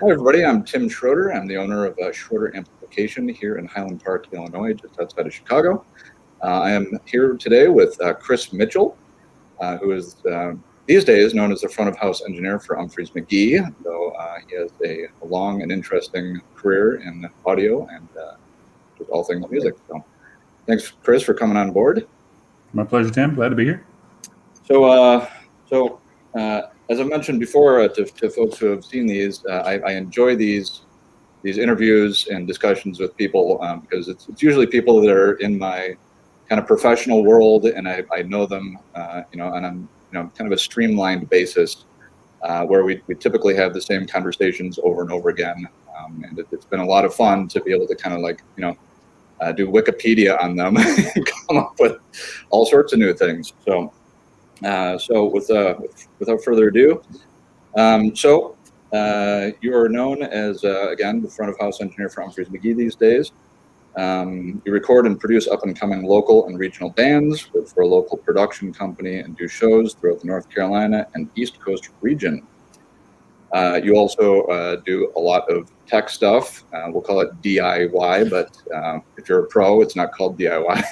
Hi, everybody. I'm Tim Schroeder. I'm the owner of Schroeder Amplification here in Highland Park, Illinois, just outside of Chicago. I am here today with Chris Mitchell, who is these days known as the front of house engineer for Umphrey's McGee, though he has a long and interesting career in audio and just all things music. So thanks, Chris, for coming on board. My pleasure, Tim. Glad to be here. So, as I mentioned before to folks who have seen these, I enjoy these interviews and discussions with people because it's usually people that are in my kind of professional world, and I know them, on kind of a streamlined basis, where we typically have the same conversations over and over again, and it's been a lot of fun to be able to kind of do Wikipedia on them and come up with all sorts of new things. So without further ado, you are known as, again, the front of house engineer for Umphrey's McGee these days. You record and produce up and coming local and regional bands for a local production company and do shows throughout the North Carolina and East Coast region. You also do a lot of tech stuff. We'll call it DIY, but if you're a pro, it's not called DIY.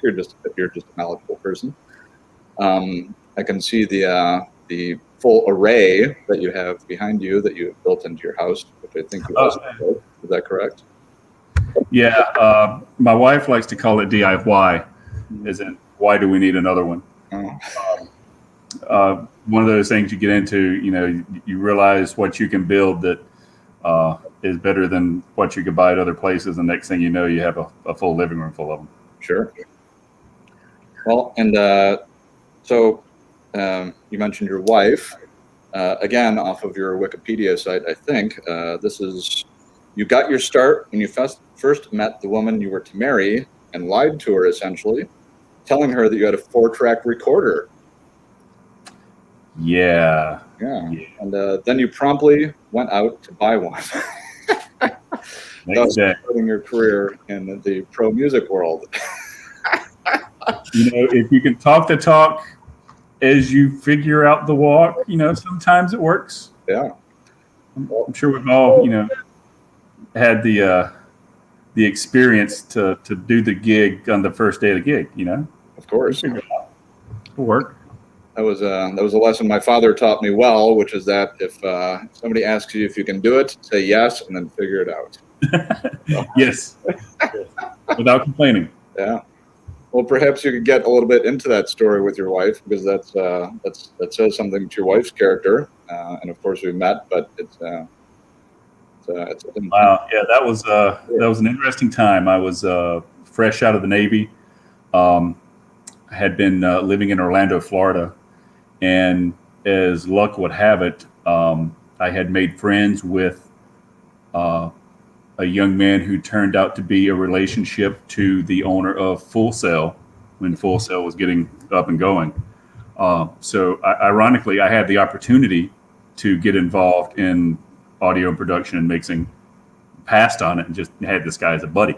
You're just a knowledgeable person. I can see the full array that you have behind you that you have built into your house, which I think you also built. Is that correct? Yeah, my wife likes to call it DIY, as in, why do we need another one? One of those things you get into, you realize what you can build that is better than what you could buy at other places. And next thing you know, you have a full living room full of them. Sure. Well, and so you mentioned your wife. Again, off of your Wikipedia site, I think you got your start when you first met the woman you were to marry and lied to her, essentially, telling her that you had a 4-track recorder. Yeah. And then you promptly went out to buy one. Thus starting your career in the pro music world. If you can talk the talk as you figure out the walk, sometimes it works. Yeah. I'm sure we've all, had the experience to do the gig on the first day of the gig, Of course. It'll work. That was a lesson my father taught me well, which is that if somebody asks you if you can do it, say yes, and then figure it out. Yes. Without complaining. Yeah. Well, perhaps you could get a little bit into that story with your wife, because that says something to your wife's character. And of course, we met, but it's wow. Yeah, that was an interesting time. I was fresh out of the Navy. I had been living in Orlando, Florida, and as luck would have it, I had made friends with a young man who turned out to be a relationship to the owner of Full Sail when Full Sail was getting up and going. So ironically, I had the opportunity to get involved in audio production and mixing, passed on it, and just had this guy as a buddy.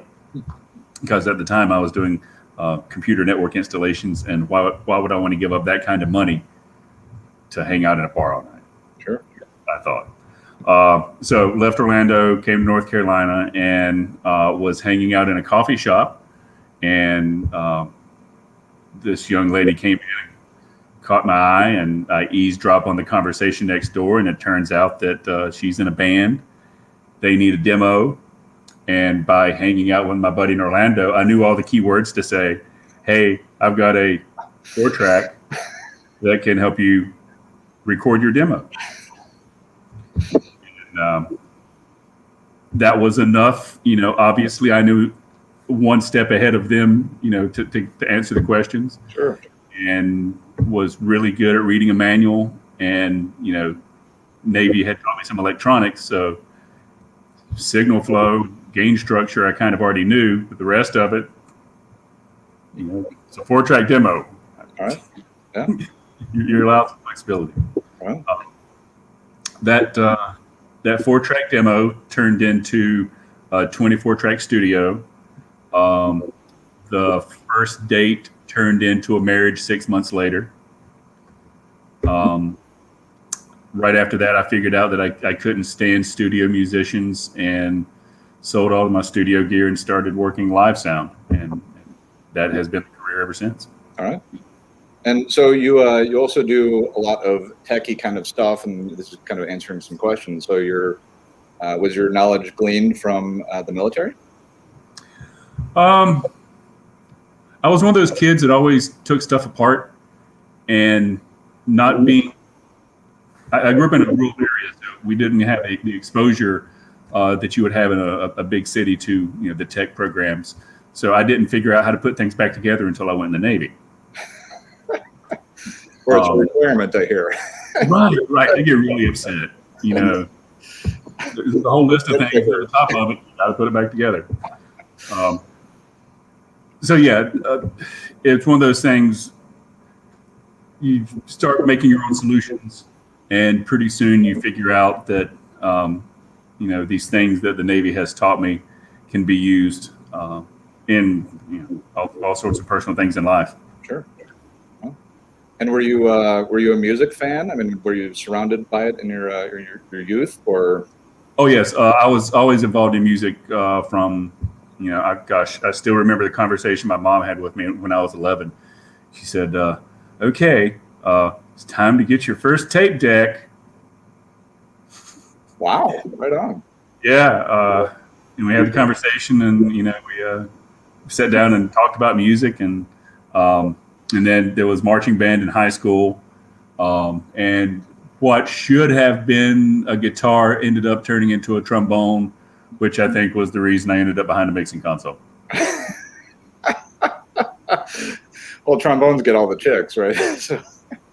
Because at the time I was doing computer network installations, and why would I want to give up that kind of money to hang out in a bar all night? Sure. I thought. So left Orlando, came to North Carolina, and was hanging out in a coffee shop. And this young lady came in, caught my eye, and I eavesdropped on the conversation next door. And it turns out that she's in a band. They need a demo. And by hanging out with my buddy in Orlando, I knew all the key words to say, hey, I've got a 4-track that can help you record your demo. And, that was enough. Obviously I knew one step ahead of them, to answer the questions. Sure. And was really good at reading a manual. And, Navy had taught me some electronics. So signal flow, gain structure, I kind of already knew, but the rest of it, it's a 4-track demo. All right. Yeah. You're allowed some flexibility. Well. That 4-track demo turned into a 24-track studio. The first date turned into a marriage 6 months later. right after that, I figured out that I couldn't stand studio musicians and sold all of my studio gear and started working live sound. And that has been the career ever since. All right. And so you also do a lot of techie kind of stuff, and this is kind of answering some questions. So was your knowledge gleaned from the military? I was one of those kids that always took stuff apart and not being. I grew up in a rural area, so we didn't have the exposure that you would have in a big city to the tech programs. So I didn't figure out how to put things back together until I went in the Navy. Or it's a requirement, I hear. Right. They get really upset. There's a whole list of things at the top of it. You got to put it back together. It's one of those things. You start making your own solutions, and pretty soon you figure out that these things that the Navy has taught me can be used in all sorts of personal things in life. Sure. And were you a music fan? I mean, were you surrounded by it in your youth, or? Oh yes, I was always involved in music from, I still remember the conversation my mom had with me when I was 11. She said, "Okay, it's time to get your first tape deck." Wow, right on. Yeah, and we had the conversation, and we sat down and talked about music, and then there was marching band in high school, and what should have been a guitar ended up turning into a trombone, which I think was the reason I ended up behind a mixing console. Well, trombones get all the chicks, right? So.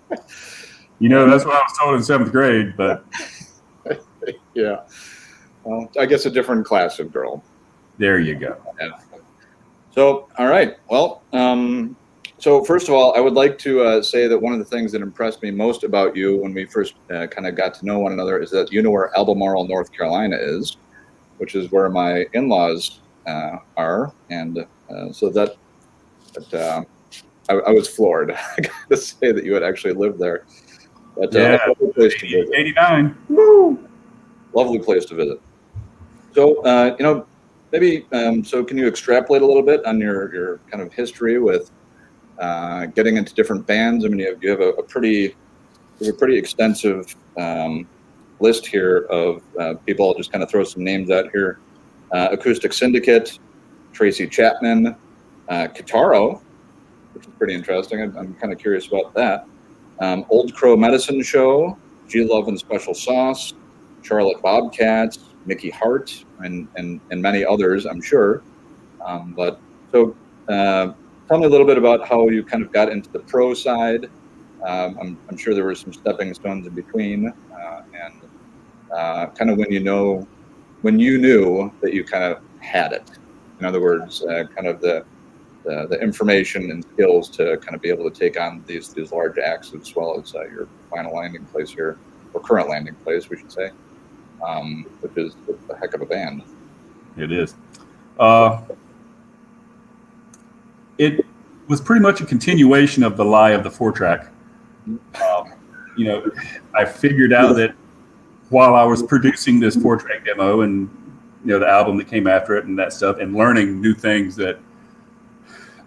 That's what I was told in 7th grade, but yeah. Well, I guess a different class of girl. There you go. Yeah. So, all right. Well, so first of all, I would like to say that one of the things that impressed me most about you when we first kind of got to know one another is that you know where Albemarle, North Carolina is, which is where my in-laws are. And so that I was floored. I got to say that you had actually lived there. But, yeah, lovely place to visit. 89. Woo! Lovely place to visit. So, maybe, so can you extrapolate a little bit on your kind of history with getting into different bands? I mean, you have a pretty extensive list here of people. I'll just kind of throw some names out here. Acoustic Syndicate, Tracy Chapman, Kitaro, which is pretty interesting. I'm kind of curious about that. Old Crow Medicine Show, G Love and Special Sauce, Charlotte Bobcats, Mickey Hart, and many others, I'm sure. But so tell me a little bit about how you kind of got into the pro side. I'm sure there were some stepping stones in between, and kind of when you knew that you kind of had it. In other words, kind of the information and skills to kind of be able to take on these large acts, as well as your final landing place here, or current landing place, we should say, which is a heck of a band. It is. It was pretty much a continuation of the lie of the 4-track. I figured out that while I was producing this 4-track demo and the album that came after it and that stuff, and learning new things that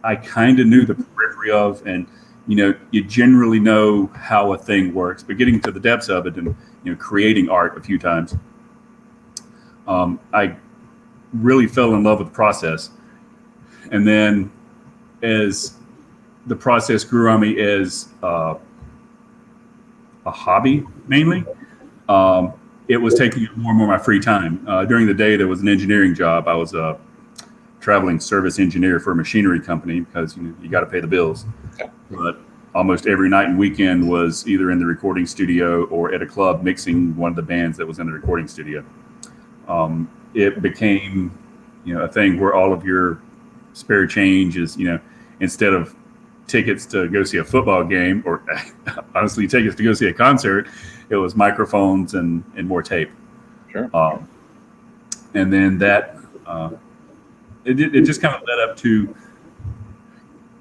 I kind of knew the periphery of, and you generally know how a thing works, but getting to the depths of it and creating art a few times, I really fell in love with the process. And then as the process grew on me as a hobby mainly, it was taking up more and more of my free time. During the day, there was an engineering job. I was a traveling service engineer for a machinery company because you got to pay the bills. Okay. But almost every night and weekend was either in the recording studio or at a club mixing one of the bands that was in the recording studio. It became a thing where all of your spare change is instead of tickets to go see a football game, or honestly tickets to go see a concert, it was microphones and more tape. Sure. And then that it just kind of led up to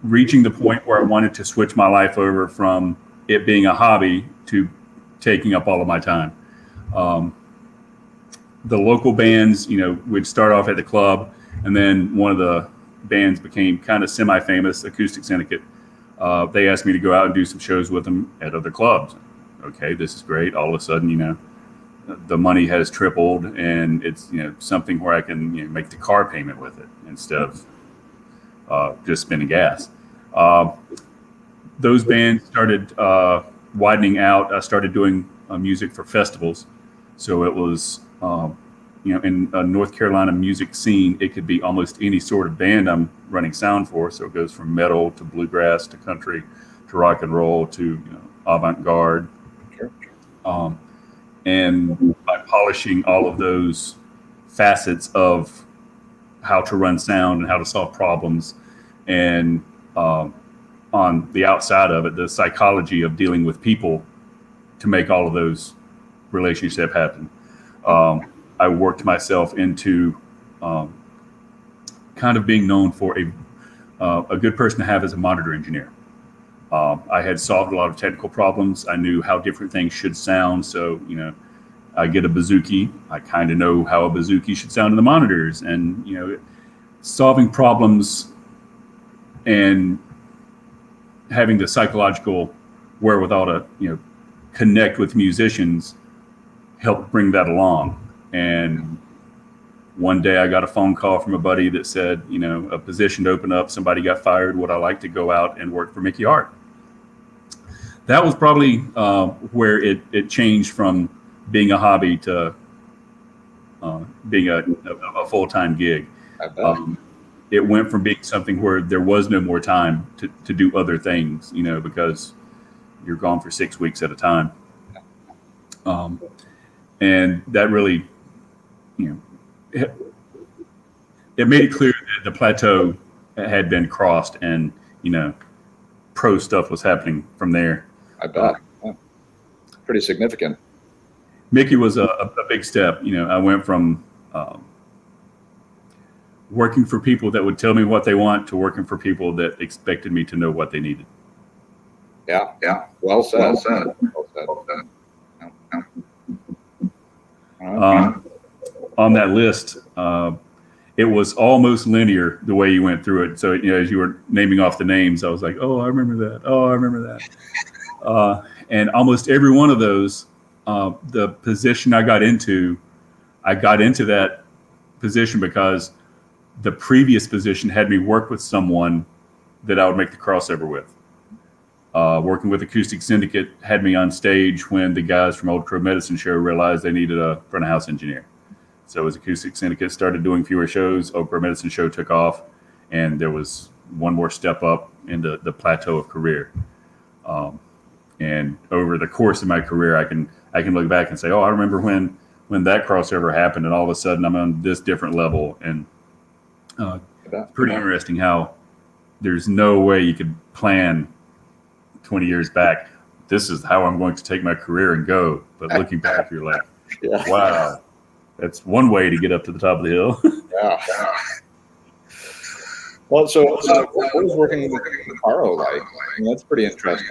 reaching the point where I wanted to switch my life over from it being a hobby to taking up all of my time. The local bands, we'd start off at the club, and then one of the bands became kind of semi-famous, Acoustic Syndicate. They asked me to go out and do some shows with them at other clubs. Okay, this is great. All of a sudden, the money has tripled, and it's something where I can make the car payment with it instead of just spending gas. Those bands started widening out. I started doing music for festivals, so it was in a North Carolina music scene, it could be almost any sort of band I'm running sound for. So it goes from metal to bluegrass to country to rock and roll to avant-garde. Sure. And by polishing all of those facets of how to run sound and how to solve problems, and on the outside of it, the psychology of dealing with people to make all of those relationships happen. I worked myself into kind of being known for a good person to have as a monitor engineer. I had solved a lot of technical problems. I knew how different things should sound. So, I get a bouzouki. I kind of know how a bouzouki should sound in the monitors, and, solving problems and having the psychological wherewithal to, connect with musicians helped bring that along. And one day I got a phone call from a buddy that said, a position to open up, somebody got fired. Would I like to go out and work for Mickey Hart? That was probably where it changed from being a hobby to being a full-time gig. I bet. It went from being something where there was no more time to do other things, because you're gone for 6 weeks at a time. And that really, it made it clear that the plateau had been crossed, and, pro stuff was happening from there. I bet. Pretty significant. Mickey was a big step. I went from working for people that would tell me what they want to working for people that expected me to know what they needed. Yeah. Well said. Well said. On that list, it was almost linear the way you went through it. So, as you were naming off the names, I was like, oh, I remember that. Oh, I remember that. And almost every one of those, the position I got into that position because the previous position had me work with someone that I would make the crossover with. Working with Acoustic Syndicate had me on stage when the guys from Old Crow Medicine Show realized they needed a front of house engineer. So as Acoustic Syndicate started doing fewer shows, Old Crow Medicine Show took off, and there was one more step up in the plateau of career. And over the course of my career, I can look back and say, oh, I remember when that crossover happened, and all of a sudden I'm on this different level. And it's pretty interesting how there's no way you could plan 20 years back, this is how I'm going to take my career and go. But looking back, you're like, wow, that's one way to get up to the top of the hill. Yeah. Well, so what was working with Caro like? That's pretty interesting.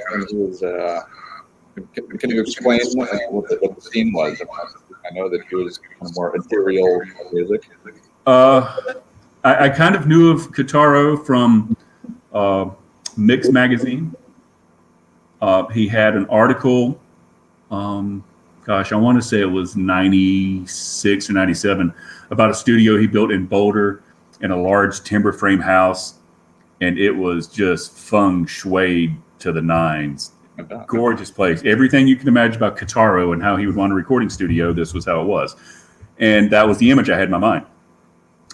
Can you explain what the scene was? I know that he was kind of more ethereal music. I kind of knew of Kitaro from Mix Magazine. He had an article, I want to say it was 96 or 97, about a studio he built in Boulder in a large timber frame house. And it was just feng shui to the nines. Gorgeous place. Everything you can imagine about Kitaro and how he would want a recording studio, this was how it was. And that was the image I had in my mind,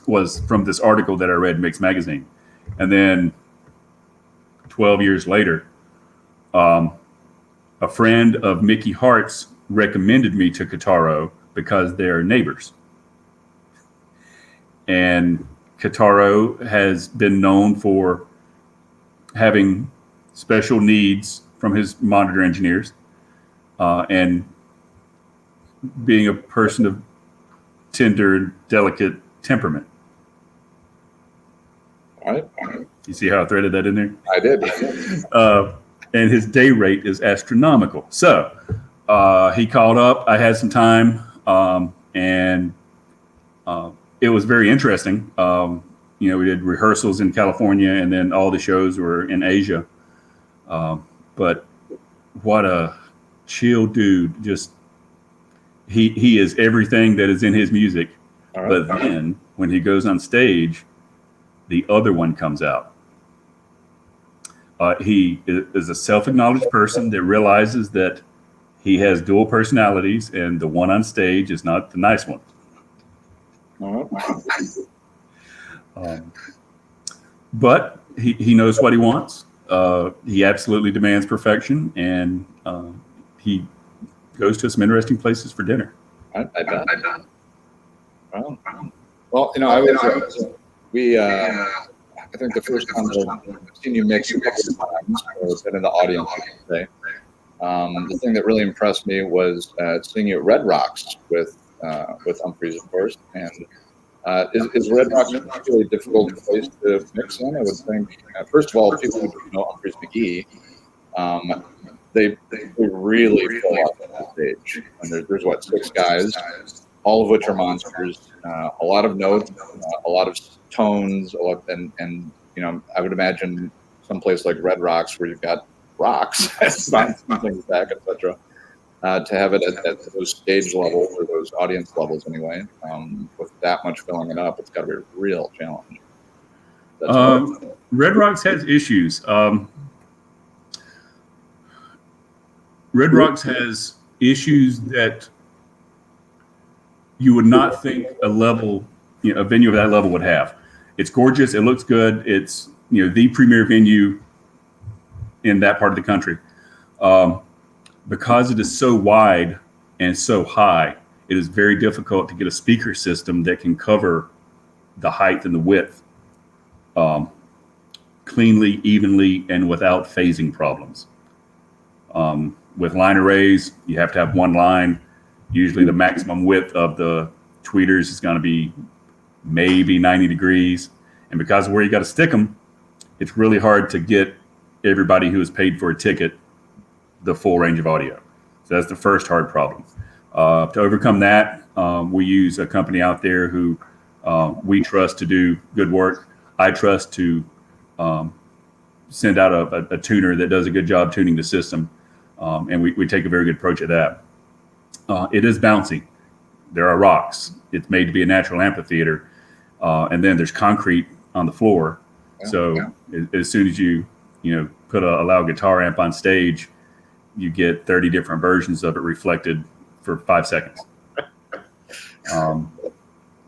was from this article that I read in Mix Magazine. And then 12 years later, a friend of Mickey Hart's recommended me to Kitaro because they're neighbors. And Kitaro has been known for having special needs from his monitor engineers, and being a person of tender, delicate temperament. All right. You see how I threaded that in there? I did. And his day rate is astronomical. So He called up. I had some time, and it was very interesting. We did rehearsals in California, and then all the shows were in Asia. But what a chill dude! Just he is everything that is in his music. Right. But then when he goes on stage, the other one comes out. He is a self-acknowledged person that realizes that he has dual personalities, and the one on stage is not the nice one. But he knows what he wants. He absolutely demands perfection, and he goes to some interesting places for dinner. I bet. Well, I think the first time that I've seen you mix a couple of times, or been in the audience, I can say, the thing that really impressed me was seeing you at Red Rocks with Umphrey's, of course. And is Red Rocks a particularly difficult place to mix in? I would think, first of all, people who don't know Umphrey's McGee, they really fill out that stage. And there's what, 6 guys, all of which are monsters, a lot of notes, a lot of tones, and I would imagine someplace like Red Rocks where you've got rocks, things back, etc. To have it at those stage levels, or those audience levels anyway, with that much filling it up, it's got to be a real challenge. Red Rocks has issues. Red Rocks has issues that you would not think a venue of that level would have. It's gorgeous. It looks good. It's the premier venue in that part of the country. Because it is so wide and so high, it is very difficult to get a speaker system that can cover the height and the width cleanly, evenly, and without phasing problems. With line arrays, you have to have one line. Usually the maximum width of the tweeters is going to be maybe 90 degrees. And because of where you got to stick them, it's really hard to get everybody who has paid for a ticket the full range of audio. So that's the first hard problem. To overcome that, we use a company out there who we trust to do good work. I trust to send out a tuner that does a good job tuning the system. And we take a very good approach at that. It is bouncy. There are rocks. It's made to be a natural amphitheater. And then there's concrete on the floor. So as soon as you put a loud guitar amp on stage, you get 30 different versions of it reflected for 5 seconds.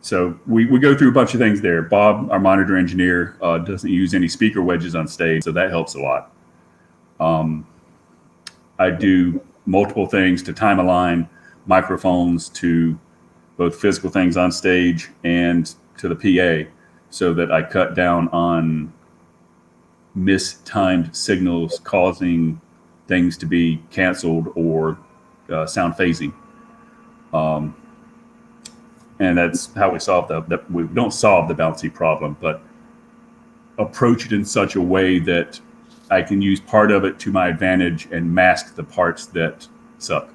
So we go through a bunch of things there. Bob, our monitor engineer, doesn't use any speaker wedges on stage, so that helps a lot. I do multiple things to time align microphones to both physical things on stage and to the PA, so that I cut down on mistimed signals causing things to be canceled or sound phasing. And that's how we solve that. We don't solve the bouncy problem, but approach it in such a way that I can use part of it to my advantage and mask the parts that suck.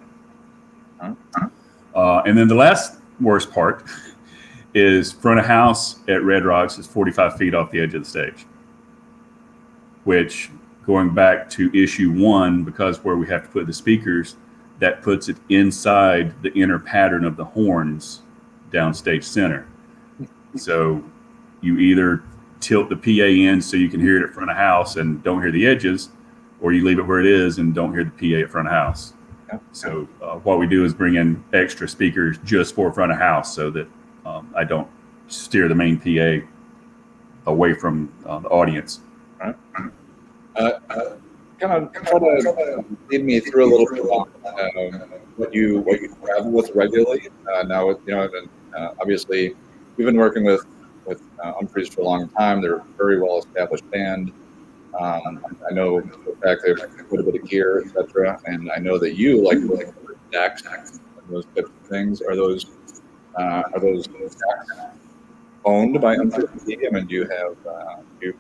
And then the last worst part is front of house at Red Rocks is 45 feet off the edge of the stage, which, going back to issue 1, because where we have to put the speakers, that puts it inside the inner pattern of the horns downstage center. So you either tilt the PA in so you can hear it at front of house and don't hear the edges, or you leave it where it is and don't hear the PA at front of house. So what we do is bring in extra speakers just for front of house, so that I don't steer the main PA away from the audience. Kind of try to lead me through a little bit what you travel with regularly. Now, obviously, we've been working with Umphrey's for a long time. They're a very well established band. I know for a fact they have quite a bit of gear, etc. And I know that you like decks and those types of things. Are those decks owned by Umphrey? I mean, do you have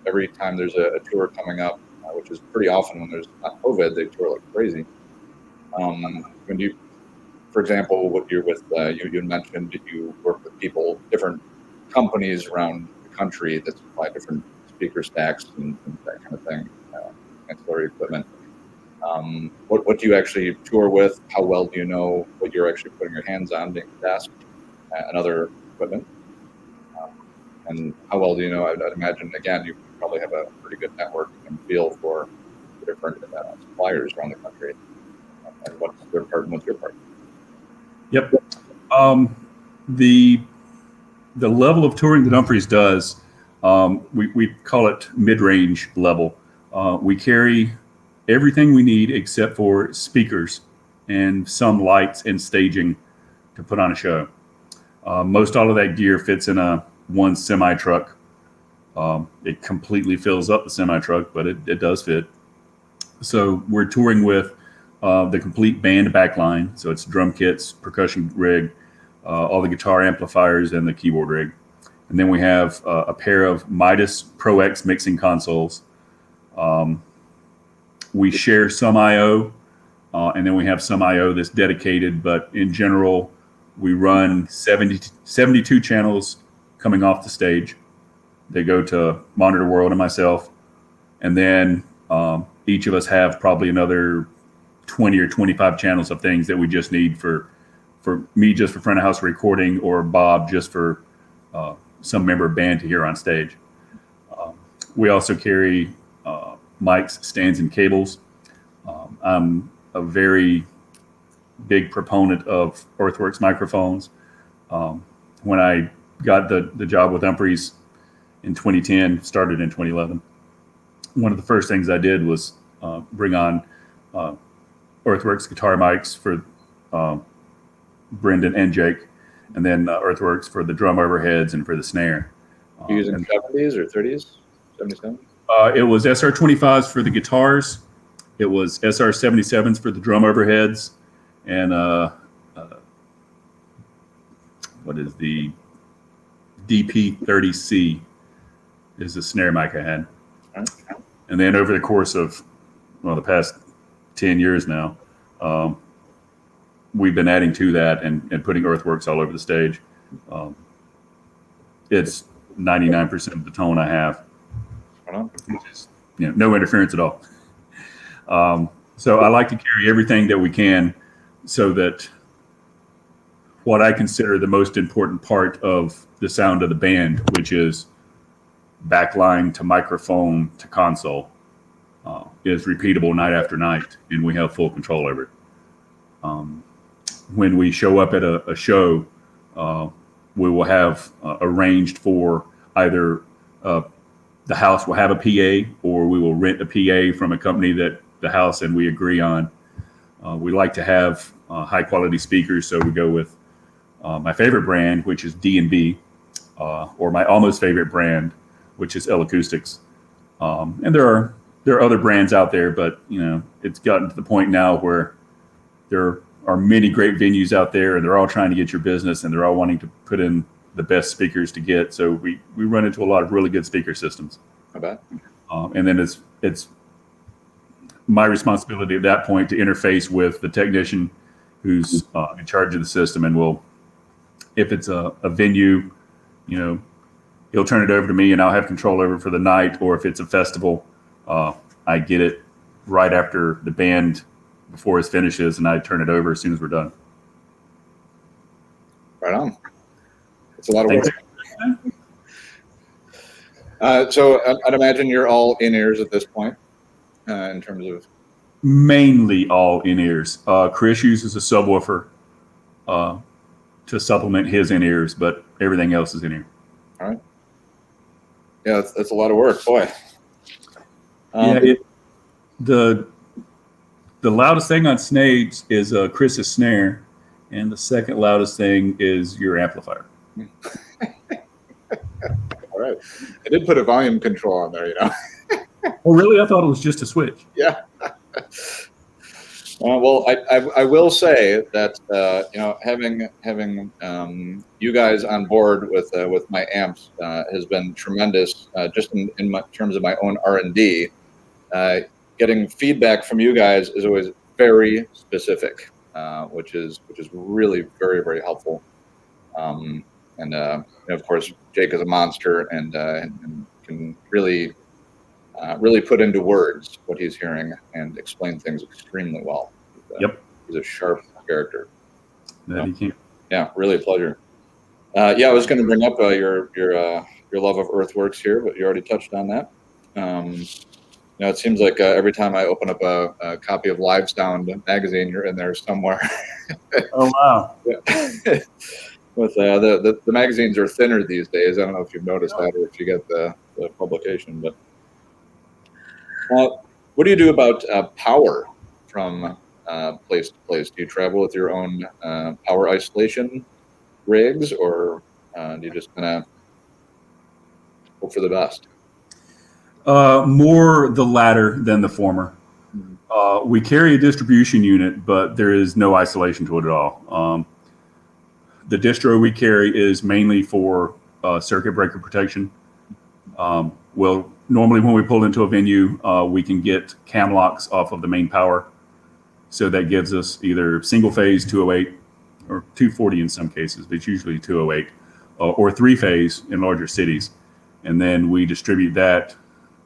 every time there's a tour coming up, which is pretty often when there's not COVID, they tour like crazy. when you, for example, what you're with, you mentioned that you work with people, different companies around the country that supply different speaker stacks and that kind of thing, ancillary equipment. What do you actually tour with? How well do you know what you're actually putting your hands on, being desk and other equipment? And how well do you know? I'd imagine, again, you probably have a pretty good network and feel for the different suppliers around the country. And what's their part and what's your part? Yep. The level of touring that Umphrey's does, we call it mid-range level. We carry everything we need except for speakers and some lights and staging to put on a show. Most all of that gear fits in one semi truck. It completely fills up the semi truck, but it does fit. So we're touring with the complete band backline. So it's drum kits, percussion rig, all the guitar amplifiers, and the keyboard rig. And then we have a pair of Midas Pro X mixing consoles. We share some I/O, and then we have some I/O that's dedicated. But in general, we run 72 channels coming off the stage. They go to Monitor World and myself. And then each of us have probably another 20 or 25 channels of things that we just need for me, just for front of house recording, or Bob just for some member of band to hear on stage. We also carry mics, stands, and cables. I'm a very big proponent of Earthworks microphones. When I got the job with Umphrey's in 2010, started in 2011, one of the first things I did was bring on Earthworks guitar mics for Brendan and Jake, and then Earthworks for the drum overheads and for the snare. You using 70s or 30s? 77? It was SR25s for the guitars. It was SR77s for the drum overheads, and what is the DP30C is the snare mic I had. And then over the course of the past 10 years now, we've been adding to that and putting Earthworks all over the stage. It's 99% of the tone I have, which is no interference at all. So I like to carry everything that we can, so that what I consider the most important part of the sound of the band, which is backline to microphone to console, is repeatable night after night, and we have full control over it. When we show up at a show, we will have arranged for either the house will have a PA, or we will rent a PA from a company that the house and we agree on. We like to have high quality speakers, so we go with my favorite brand, which is D&B, or my almost favorite brand, which is L Acoustics. And there are other brands out there, but it's gotten to the point now where there are many great venues out there, and they're all trying to get your business, and they're all wanting to put in the best speakers to get. So we run into a lot of really good speaker systems. I bet. And then it's my responsibility at that point to interface with the technician who's in charge of the system, and if it's a venue, he'll turn it over to me, and I'll have control over it for the night. Or if it's a festival, I get it right after the band, before his finishes, and I turn it over as soon as we're done. Right on. It's a lot of work. So I'd imagine you're all in-ears at this point, in terms of... Mainly all in-ears. Chris uses a subwoofer to supplement his in-ears, but everything else is in-ear. All right. Yeah, that's a lot of work, boy. The loudest thing on Snades is Chris's snare, and the second loudest thing is your amplifier. All right. I did put a volume control on there, Oh, really? I thought it was just a switch. Yeah. Well, I will say that having you guys on board with my amps has been tremendous. Just in terms of my own R&D, getting feedback from you guys is always very specific. which is really very, very helpful. And of course, Jake is a monster and can really put into words what he's hearing and explain things extremely well. He's a sharp character. That he can. Yeah, really a pleasure. I was going to bring up your love of earthworks here, but you already touched on that. It seems like every time I open up a copy of Live Sound magazine, you're in there somewhere. Oh wow! Yeah. With the magazines are thinner these days. I don't know if you've noticed that or if you get the publication. But what do you do about power from place to place? Do you travel with your own power isolation rigs, or do you just kind of hope for the best? More the latter than the former. We carry a distribution unit, but there is no isolation to it at all. The distro we carry is mainly for circuit breaker protection. Well, normally when we pull into a venue, we can get cam locks off of the main power. So that gives us either single phase 208 or 240 in some cases, but it's usually 208, or three phase in larger cities. And then we distribute that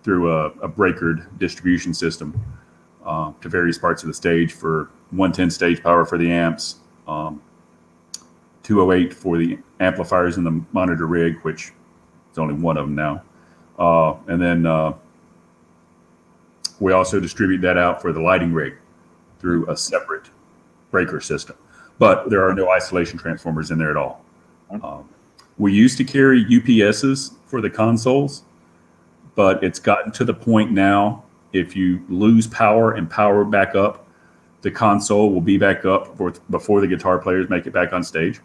through a breakered distribution system to various parts of the stage for 110 stage power for the amps, 208 for the amplifiers in the monitor rig, which is only one of them now. And then we also distribute that out for the lighting rig through a separate breaker system. But there are no isolation transformers in there at all. We used to carry UPSs for the consoles, but it's gotten to the point now, if you lose power and power back up, the console will be back up before the guitar players make it back on stage.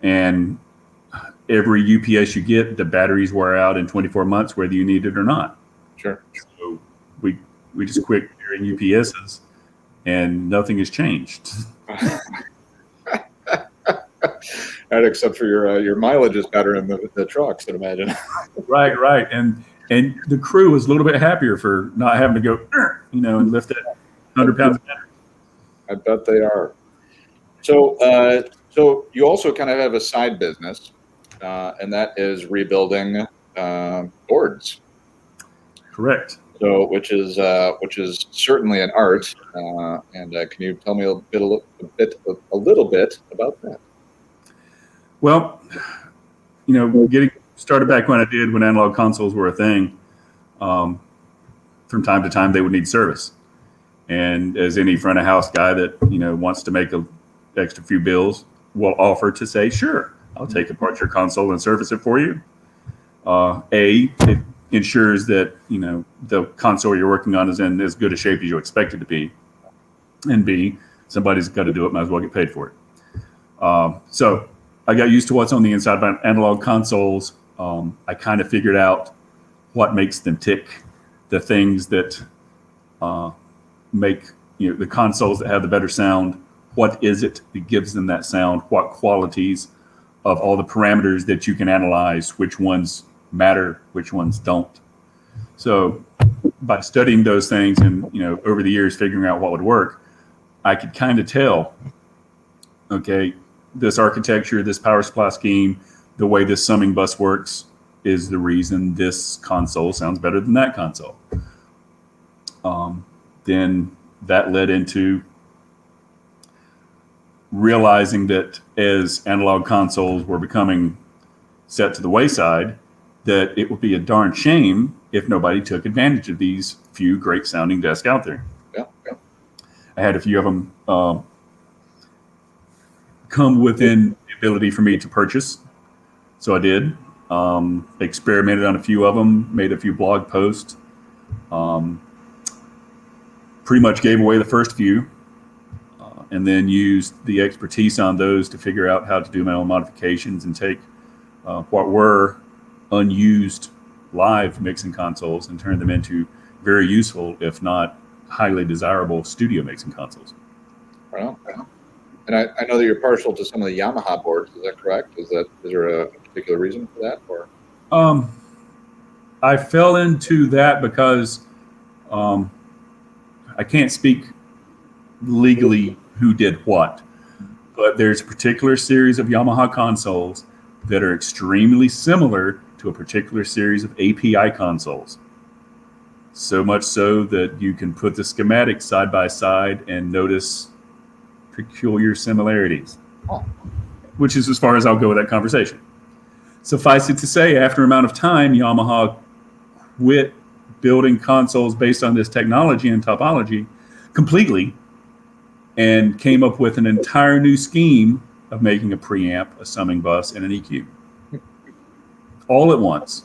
And every UPS you get, the batteries wear out in 24 months, whether you need it or not. Sure. So we just quit carrying UPSs, and nothing has changed. Right, except for your mileage is better in the trucks, I'd imagine. Right. And the crew is a little bit happier for not having to go, and lift that 100 pounds of battery. I bet they are. So you also kind of have a side business, and that is rebuilding boards. Correct. So, which is certainly an art. And can you tell me a little bit about that? Well, getting started back when I did, when analog consoles were a thing, from time to time they would need service. And as any front of house guy that, wants to make an extra few bills will offer to say, sure, I'll take apart your console and service it for you. It ensures that, the console you're working on is in as good a shape as you expect it to be. And B, somebody's got to do it, might as well get paid for it. So I got used to what's on the inside of analog consoles. I kind of figured out what makes them tick, the things that make the consoles that have the better sound. What is it that gives them that sound? What qualities of all the parameters that you can analyze, which ones matter, which ones don't. So by studying those things and, over the years figuring out what would work, I could kind of tell, okay, this architecture, this power supply scheme, the way this summing bus works is the reason this console sounds better than that console. Then that led into realizing that as analog consoles were becoming set to the wayside, that it would be a darn shame if nobody took advantage of these few great sounding desks out there. Yeah. I had a few of them come within the ability for me to purchase. So I did. Experimented on a few of them, made a few blog posts. Pretty much gave away the first few, and then used the expertise on those to figure out how to do my own modifications and take what were unused live mixing consoles and turn them into very useful, if not highly desirable, studio mixing consoles. Well, and I know that you're partial to some of the Yamaha boards. Is that correct? Is there a particular reason for that, or? I fell into that because I can't speak legally who did what. But there's a particular series of Yamaha consoles that are extremely similar to a particular series of API consoles. So much so that you can put the schematics side by side and notice peculiar similarities, which is as far as I'll go with that conversation. Suffice it to say, after an amount of time, Yamaha quit building consoles based on this technology and topology completely and came up with an entire new scheme of making a preamp, a summing bus, and an EQ. All at once.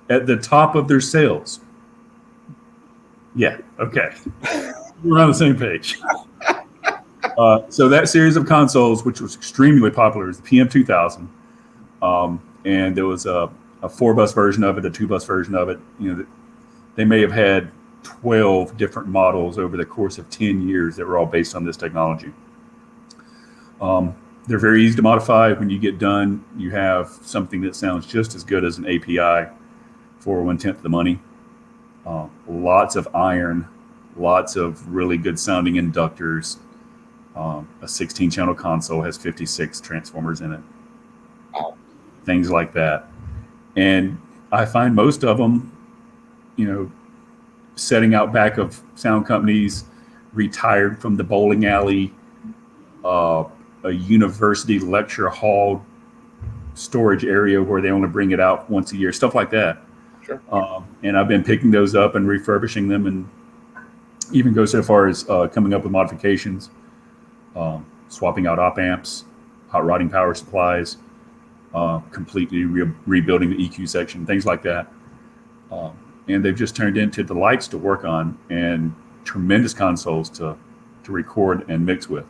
At the top of their sales. Yeah, okay. We're on the same page. So that series of consoles, which was extremely popular, is the PM2000. And there was a 4-bus version of it, a 2-bus version of it. You know, they may have had 12 different models over the course of 10 years that were all based on this technology. They're very easy to modify. When you get done, you have something that sounds just as good as an API for 1/10 the money. Lots of iron, lots of really good sounding inductors. A 16-channel console has 56 transformers in it. Things like that. And I find most of them, you know, setting out back of sound companies, retired from the bowling alley, a university lecture hall storage area where they only bring it out once a year, stuff like that. Sure. And I've been picking those up and refurbishing them, and even go so far as coming up with modifications, swapping out op amps, hot rodding power supplies, completely rebuilding the EQ section, things like that. And they've just turned into delights to work on and tremendous consoles to record and mix with.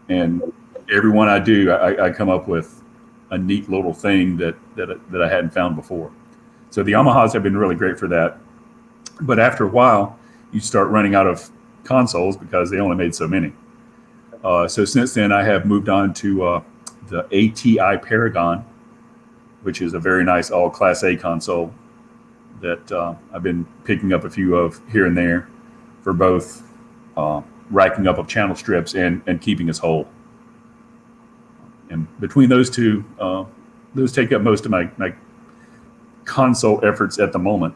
And every one I do, I come up with a neat little thing that I hadn't found before. So the Yamahas have been really great for that. But after a while, you start running out of consoles because they only made so many. So since then, I have moved on to the ATI Paragon, which is a very nice all Class A console that I've been picking up a few of here and there for both racking up of channel strips and keeping us whole. And between those two, those take up most of my console efforts at the moment.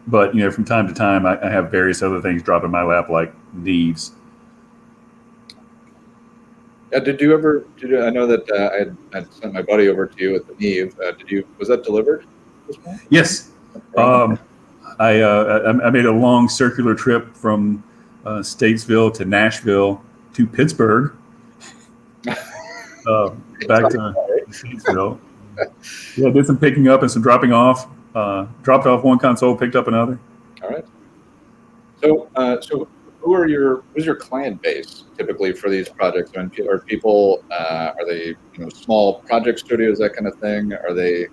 But, you know, from time to time, I have various other things drop in my lap, like Neves. Did you ever? I know that I sent my buddy over to you with the Neve. Was that delivered? Yes. I made a long circular trip from Statesville to Nashville to Pittsburgh, back to Statesville. Yeah, did some picking up and some dropping off. Dropped off one console, picked up another. All right. So who's your client base typically for these projects? I mean, are people are they small project studios, that kind of thing? Are they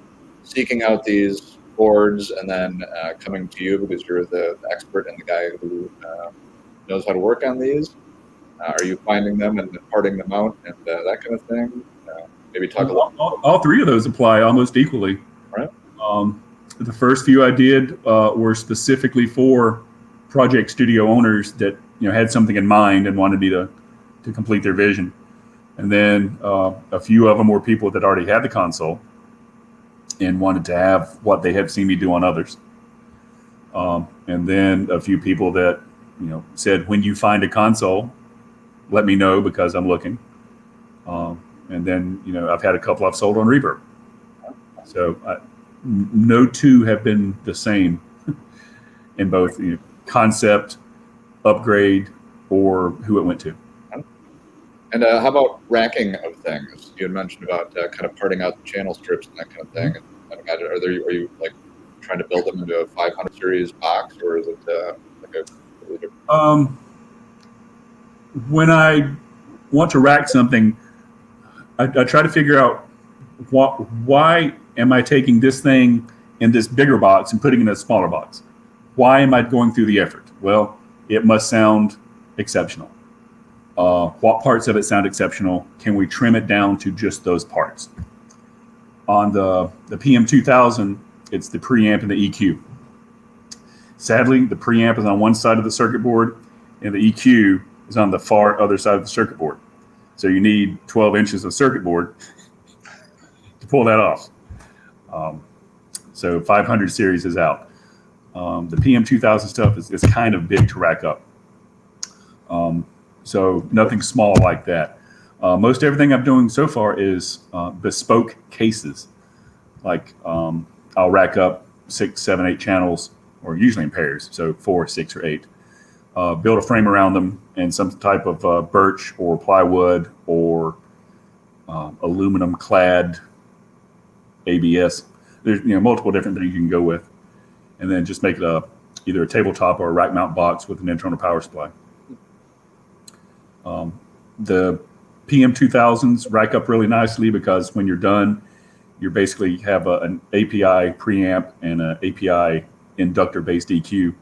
seeking out these boards and then coming to you because you're the expert and the guy who knows how to work on these? Are you finding them and parting them out and that kind of thing? Maybe talk a lot. All three of those apply almost equally. Right. The first few I did were specifically for project studio owners that had something in mind and wanted me to complete their vision. And then a few of them were people that already had the console and wanted to have what they had seen me do on others. And then a few people that said, when you find a console, let me know because I'm looking. And then I've had a couple I've sold on Reverb. So no two have been the same in both concept, upgrade, or who it went to. And how about racking of things? You had mentioned about kind of parting out the channel strips and that kind of thing. And I imagine, are you like trying to build them into a 500 series box, or is it like a completely different? When I want to rack something, I try to figure out why am I taking this thing in this bigger box and putting it in a smaller box? Why am I going through the effort? Well, it must sound exceptional. What parts of it sound exceptional? Can we trim it down to just those parts? On the PM2000, it's the preamp and the EQ. Sadly, the preamp is on one side of the circuit board, and the EQ is on the far other side of the circuit board. So you need 12 inches of circuit board to pull that off. So 500 series is out. The PM2000 stuff is kind of big to rack up. So nothing small like that. Most everything I'm doing so far is bespoke cases. Like I'll rack up 6, 7, 8 channels, or usually in pairs, so 4, 6, or 8. Build a frame around them in some type of birch or plywood or aluminum clad ABS. There's multiple different things you can go with, and then just make it either a tabletop or a rack mount box with an internal power supply. The PM2000s rack up really nicely because when you're done, you basically have an API preamp and an API inductor-based EQ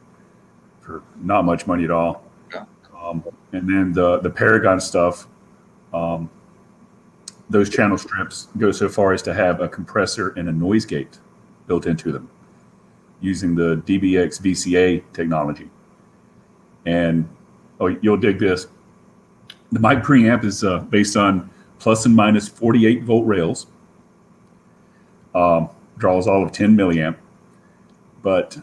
for not much money at all. Yeah. And then the Paragon stuff, those channel strips go so far as to have a compressor and a noise gate built into them using the DBX VCA technology. And you'll dig this. The mic preamp is based on plus and minus 48 volt rails. Draws all of 10 milliamp. But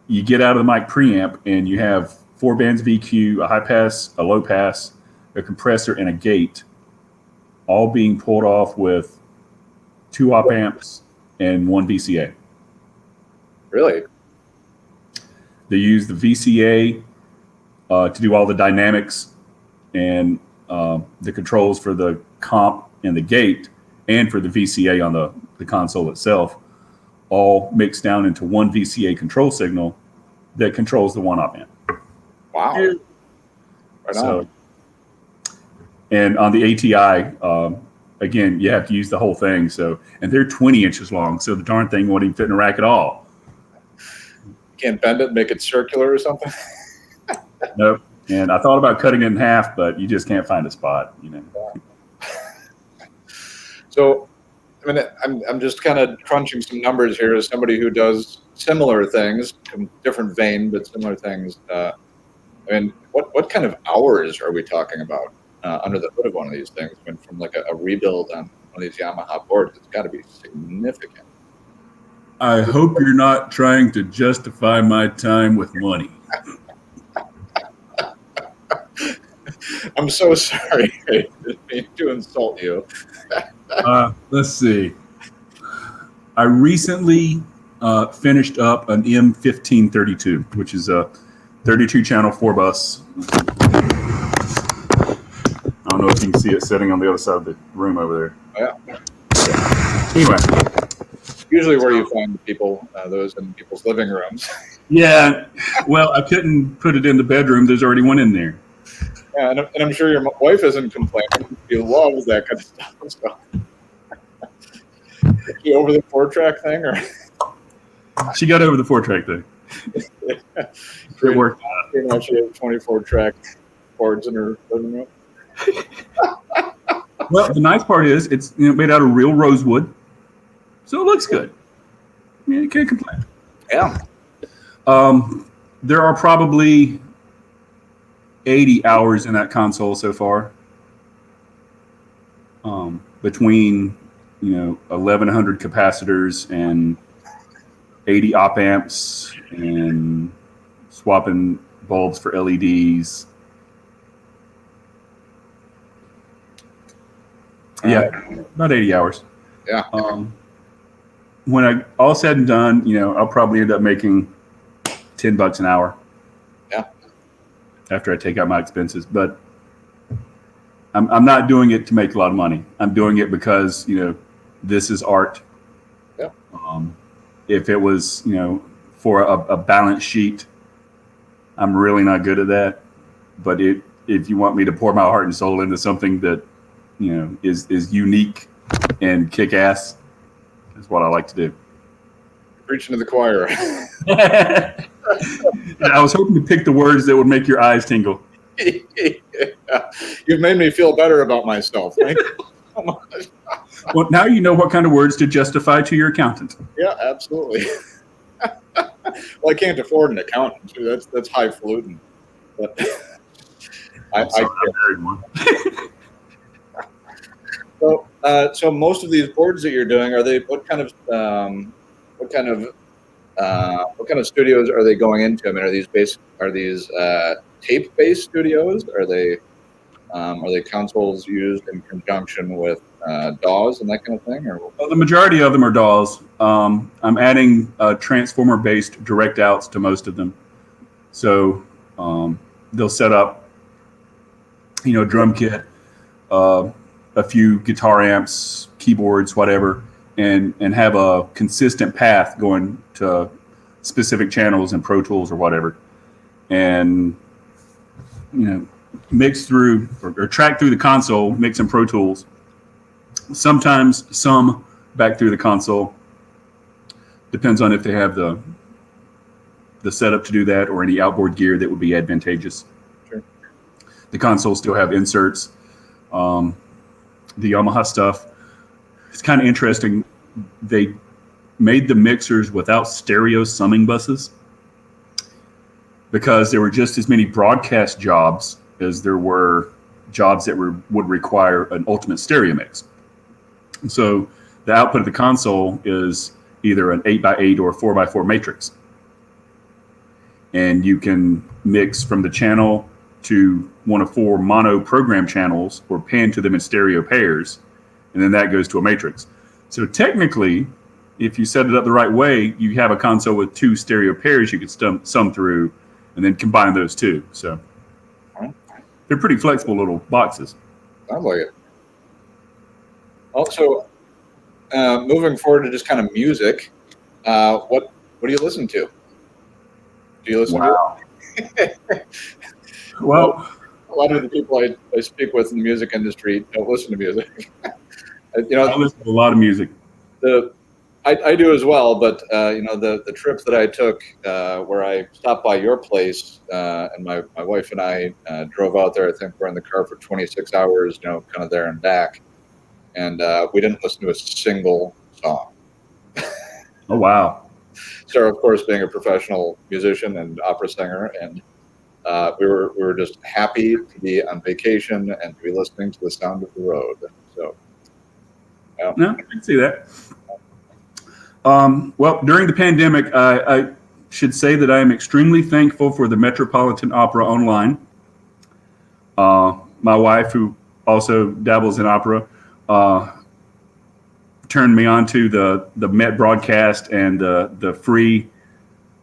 you get out of the mic preamp and you have 4 bands of EQ, a high pass, a low pass, a compressor, and a gate, all being pulled off with 2 op amps and 1 VCA. Really? They use the VCA to do all the dynamics and the controls for the comp and the gate, and for the VCA on the console itself, all mixed down into 1 VCA control signal that controls the 1 op amp. Wow. Right on. And on the ATI, again, you have to use the whole thing. And they're 20 inches long, so the darn thing won't even fit in a rack at all. Can't bend it, make it circular or something? Nope. And I thought about cutting it in half, but you just can't find a spot, So, I mean, I'm just kind of crunching some numbers here as somebody who does similar things, different vein, but similar things. I mean, what kind of hours are we talking about under the hood of one of these things? I mean, from like a rebuild on one of these Yamaha boards, it's got to be significant. I hope you're not trying to justify my time with money. I'm so sorry to insult you. Let's see. I recently finished up an M1532, which is a 32 channel 4 bus. I don't know if you can see it sitting on the other side of the room over there. Yeah. Anyway. Usually where you find people, those in people's living rooms. Yeah. Well, I couldn't put it in the bedroom. There's already one in there. Yeah, and I'm sure your wife isn't complaining. She loves that kind of stuff. So. She over the 4-track thing, or she got over the 4-track thing. It worked. Pretty much, she has 24-track boards in her living room. Well, the nice part is it's made out of real rosewood, so it looks good. You can't complain. Yeah. There are probably 80 hours in that console so far, between 1,100 capacitors and 80 op amps and swapping bulbs for LEDs. Yeah, about 80 hours. Yeah. When I all said and done, I'll probably end up making $10 an hour. Yeah. After I take out my expenses, but I'm not doing it to make a lot of money. I'm doing it because this is art. Yeah. If it was for a balance sheet, I'm really not good at that. But if you want me to pour my heart and soul into something that is unique and kick ass, is what I like to do. Preaching to the choir. I was hoping to pick the words that would make your eyes tingle. Yeah. You've made me feel better about myself. Thank you so much. Well, now you know what kind of words to justify to your accountant. Yeah, absolutely. Well, I can't afford an accountant. That's highfalutin. But I married one. so most of these boards that you're doing, are they what kind of studios are they going into? I mean, are these tape-based studios? Are they consoles used in conjunction with DAWs and that kind of thing? Or Well, the majority of them are DAWs. I'm adding transformer-based direct outs to most of them. So they'll set up, drum kit, a few guitar amps, keyboards, whatever, and have a consistent path going to specific channels in Pro Tools or whatever, and mix through or track through the console, mix in Pro Tools. Sometimes some back through the console. Depends on if they have the setup to do that or any outboard gear that would be advantageous. Sure. The consoles still have inserts. The Yamaha stuff, it's kind of interesting. They made the mixers without stereo summing buses because there were just as many broadcast jobs as there were jobs that would require an ultimate stereo mix. So the output of the console is either an 8x8 or a 4x4 matrix. And you can mix from the channel to one of 4 mono program channels or pan to them in stereo pairs, and then that goes to a matrix. So technically, if you set it up the right way, you have a console with 2 stereo pairs you could sum through and then combine those two. So they're pretty flexible little boxes. Sounds like it. Also, moving forward to just kind of music, what do you listen to? Do you listen to? Well, a lot of the people I speak with in the music industry don't listen to music. I listen to a lot of music. I do as well, but the trip that I took where I stopped by your place and my wife and I drove out there. I think we're in the car for 26 hours, kind of there and back, and we didn't listen to a single song. Oh wow! Sarah, of course, being a professional musician and opera singer, and we were just happy to be on vacation and to be listening to the sound of the road. So, no, I can see that. Well, during the pandemic, I should say that I am extremely thankful for the Metropolitan Opera Online. My wife, who also dabbles in opera, turned me on to the Met broadcast and the free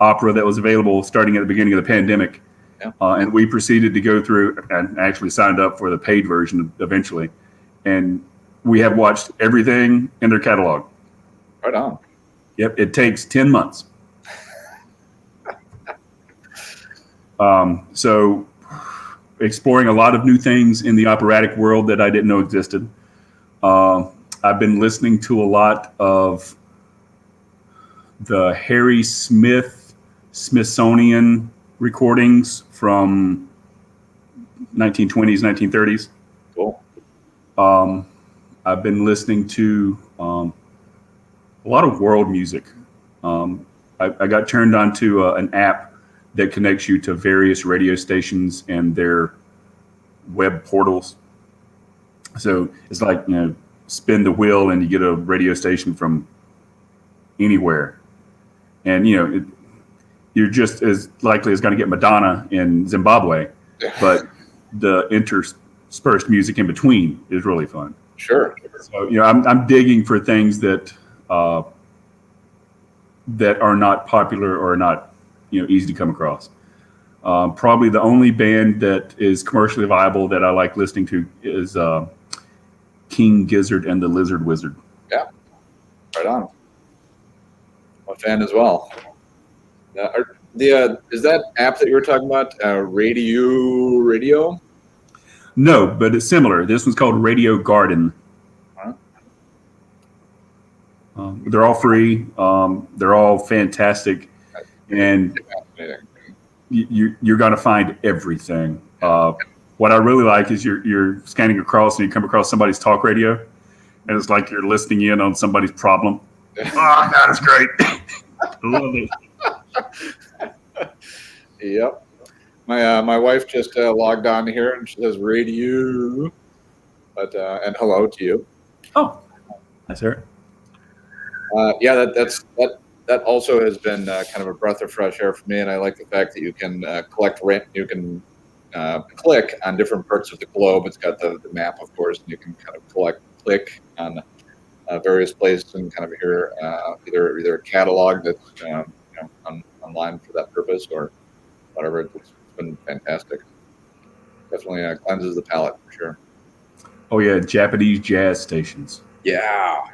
opera that was available starting at the beginning of the pandemic. Yeah. And we proceeded to go through and actually signed up for the paid version eventually. And we have watched everything in their catalog. Right on. Yep, it takes 10 months. So exploring a lot of new things in the operatic world that I didn't know existed. I've been listening to a lot of the Harry Smithsonian recordings from 1920s, 1930s. Cool. I've been listening to a lot of world music. I got turned on to an app that connects you to various radio stations and their web portals. So it's like, spin the wheel and you get a radio station from anywhere. And, you're just as likely as going to get Madonna in Zimbabwe, but the interspersed music in between is really fun. Sure. So, I'm digging for things that that are not popular or not, easy to come across. Probably the only band that is commercially viable that I like listening to is King Gizzard and the Lizard Wizard. Yeah, right on. I'm a fan as well. Is that app that you were talking about Radio? No, but it's similar. This one's called Radio Garden. Huh? They're all free. They're all fantastic, and you're going to find everything. What I really like is you're scanning across and you come across somebody's talk radio, and it's like you're listening in on somebody's problem. Oh, that is great. I love it. Yep. My wife just logged on here and she says radio, but and hello to you. Oh, that's her. Yeah, that also has been kind of a breath of fresh air for me, and I like the fact that you can click on different parts of the globe. It's got the map, of course, and you can kind of click on various places and kind of hear either a catalog that's online for that purpose or whatever. It's been fantastic. Definitely cleanses the palate for sure. Oh yeah, Japanese jazz stations. Yeah.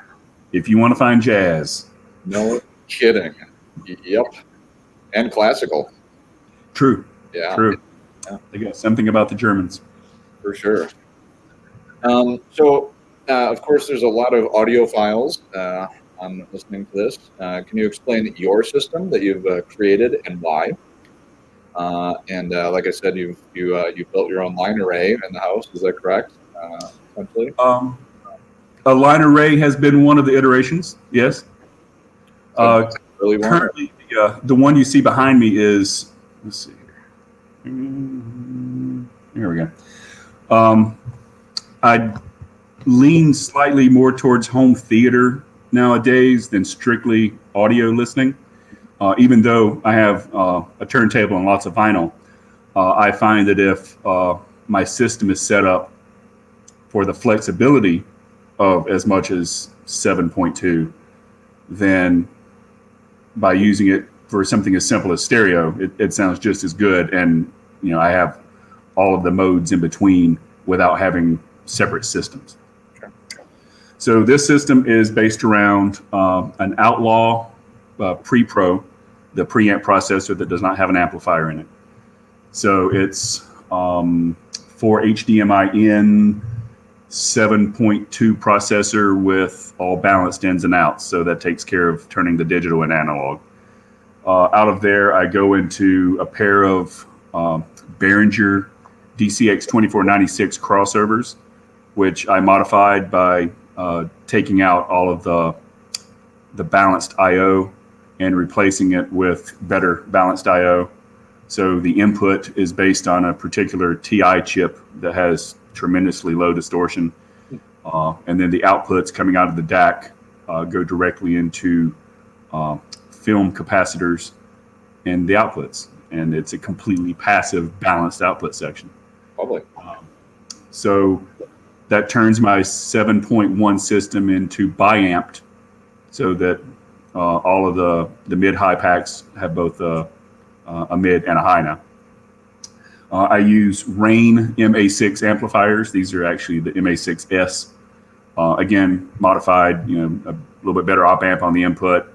If you want to find jazz. No kidding. Yep. And classical. True. Yeah. True. Yeah. They got something about the Germans. For sure. Of course, there's a lot of audio files on listening to this. Can you explain your system that you've created and why? Like I said, you built your own line array in the house. Is that correct? Essentially. A line array has been one of the iterations. Yes. Really currently, the one you see behind me is. Let's see here. Here we go. I lean slightly more towards home theater nowadays than strictly audio listening. Even though I have a turntable and lots of vinyl, I find that if my system is set up for the flexibility of as much as 7.2, then by using it for something as simple as stereo, it sounds just as good. And I have all of the modes in between without having separate systems. So this system is based around an Outlaw Pre-Pro, the preamp processor that does not have an amplifier in it. So it's 4 HDMI in, 7.2 processor with all balanced ins and outs. So that takes care of turning the digital and analog. Out of there, I go into a pair of Behringer DCX 2496 crossovers, which I modified by taking out all of the balanced I/O and replacing it with better balanced I/O. So the input is based on a particular TI chip that has tremendously low distortion. And then the outputs coming out of the DAC go directly into film capacitors and the outputs. And it's a completely passive balanced output section. Probably. So that turns my 7.1 system into bi-amped so that all of the mid-high packs have both a mid and a high now. I use Rain MA6 amplifiers. These are actually the MA6S. Again, modified, a little bit better op amp on the input.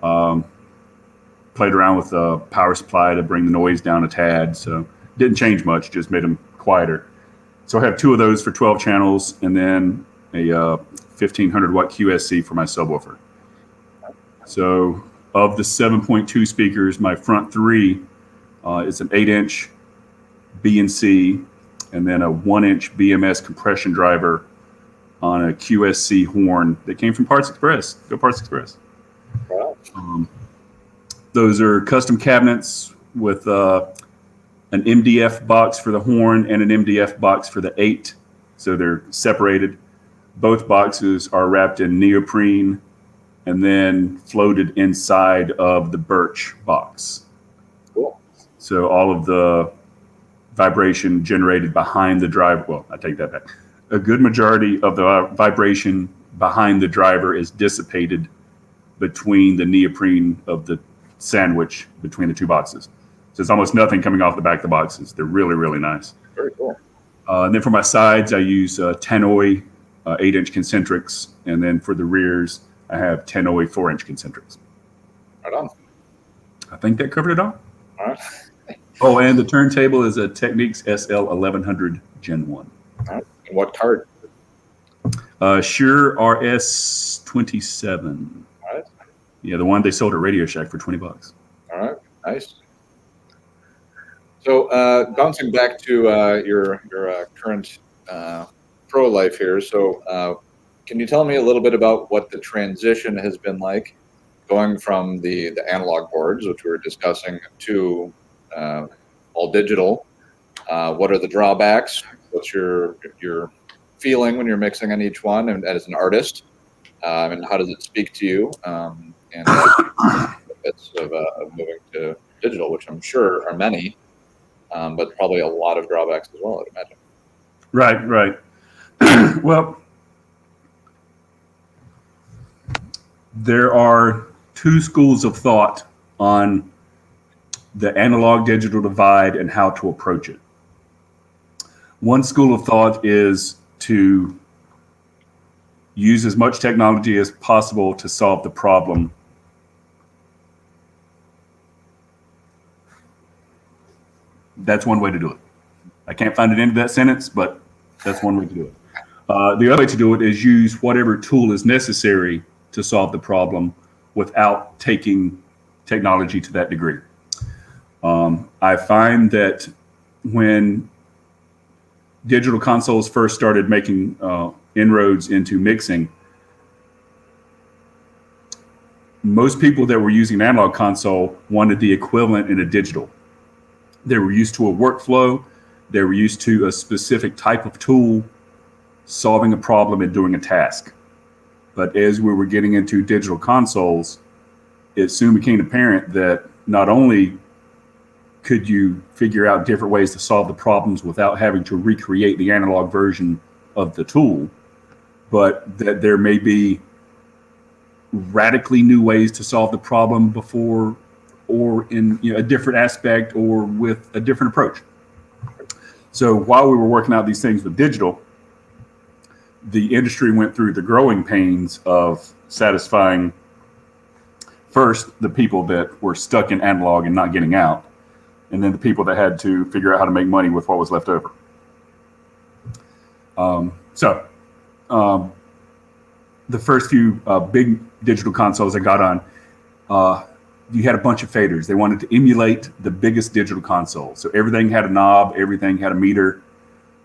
Played around with the power supply to bring the noise down a tad. So didn't change much, just made them quieter. So I have 2 of those for 12 channels and then a 1500 watt QSC for my subwoofer. So of the 7.2 speakers, my front 3 is an 8-inch B&C and then a 1-inch BMS compression driver on a QSC horn that came from Parts Express. Go Parts Express. Wow. Those are custom cabinets with an MDF box for the horn and an MDF box for the 8. So they're separated. Both boxes are wrapped in neoprene and then floated inside of the birch box. Cool. So all of the vibration generated behind the driver, well, I take that back. A good majority of the vibration behind the driver is dissipated between the neoprene of the sandwich between the 2 boxes. So there's almost nothing coming off the back of the boxes. They're really, really nice. Very cool. And then for my sides, I use Tannoy 8-inch concentrics. And then for the rears, I have Tannoy 4-inch concentrics. Right on. I think that covered it all. All right. Oh, and the turntable is a Technics SL 1100 Gen 1. All right. And what card? Shure RS27. All right. Yeah, the one they sold at Radio Shack for $20. All right. Nice. So bouncing back to your current pro life here. So can you tell me a little bit about what the transition has been like going from the analog boards, which we were discussing, to all digital. What are the drawbacks? What's your feeling when you're mixing on each one, and as an artist, and how does it speak to you? And benefits of moving to digital, which I'm sure are many, but probably a lot of drawbacks as well, I'd imagine. Right. Well, there are two schools of thought on the analog digital divide and how to approach it. One school of thought is to use as much technology as possible to solve the problem. That's one way to do it. I can't find it into that sentence, but that's one way to do it. The other way to do it is use whatever tool is necessary to solve the problem without taking technology to that degree. I find that when digital consoles first started making inroads into mixing, most people that were using an analog console wanted the equivalent in a digital. They were used to a workflow. They were used to a specific type of tool solving a problem and doing a task. But as we were getting into digital consoles, it soon became apparent that not only could you figure out different ways to solve the problems without having to recreate the analog version of the tool, but that there may be radically new ways to solve the problem before, or in a different aspect, or with a different approach. So while we were working out these things with digital, the industry went through the growing pains of satisfying first the people that were stuck in analog and not getting out, and then the people that had to figure out how to make money with what was left over. The first few big digital consoles I got on, you had a bunch of faders. They wanted to emulate the biggest digital console. So everything had a knob, everything had a meter.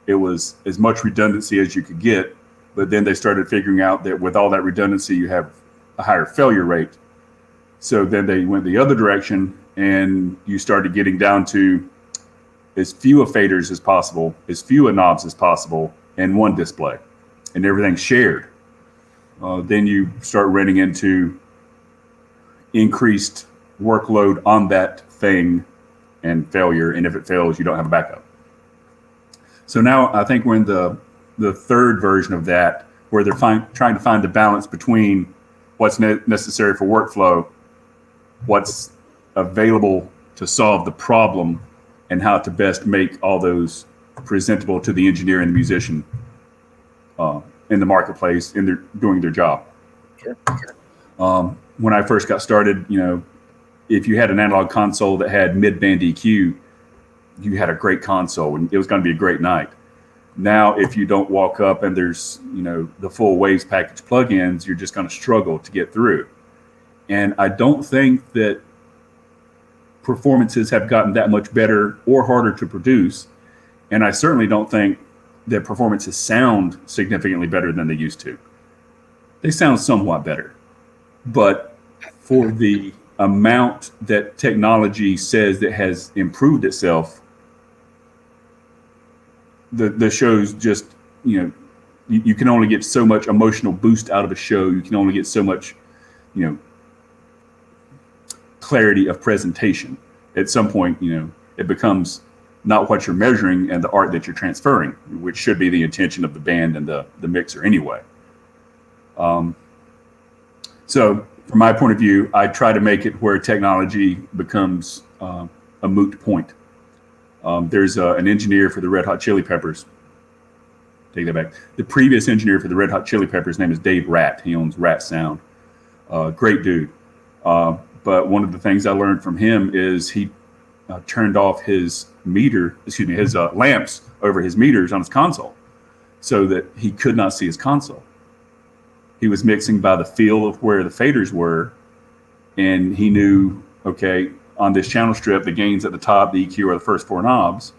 It was as much redundancy as you could get. But then they started figuring out that with all that redundancy, you have a higher failure rate. So then they went the other direction, and you started getting down to as few of faders as possible, as few of knobs as possible, and one display, and everything shared. Then you start running into increased workload on that thing and failure. And if it fails, you don't have a backup. So now I think we're in the third version of that, where they're trying to find the balance between what's necessary for workflow, what's available to solve the problem, and how to best make all those presentable to the engineer and the musician in the marketplace, and they're doing their job. Sure. When I first got started, if you had an analog console that had mid-band EQ, you had a great console, and it was going to be a great night. Now, if you don't walk up and there's, the full Waves package plugins, you're just going to struggle to get through. And I don't think that performances have gotten that much better or harder to produce. And I certainly don't think that performances sound significantly better than they used to. They sound somewhat better. But for the amount that technology says that has improved itself, the shows just, you can only get so much emotional boost out of a show. You can only get so much, clarity of presentation. At some point, it becomes not what you're measuring and the art that you're transferring, which should be the intention of the band and the mixer anyway. So from my point of view, I try to make it where technology becomes a moot point. There's an engineer for the Red Hot Chili Peppers. Take that back. The previous engineer for the Red Hot Chili Peppers' name is Dave Ratt. He owns Rat Sound. Great dude. But one of the things I learned from him is he turned off his lamps over his meters on his console so that he could not see his console. He was mixing by the feel of where the faders were, and he knew, okay, on this channel strip, the gains at the top, the EQ are the first four knobs,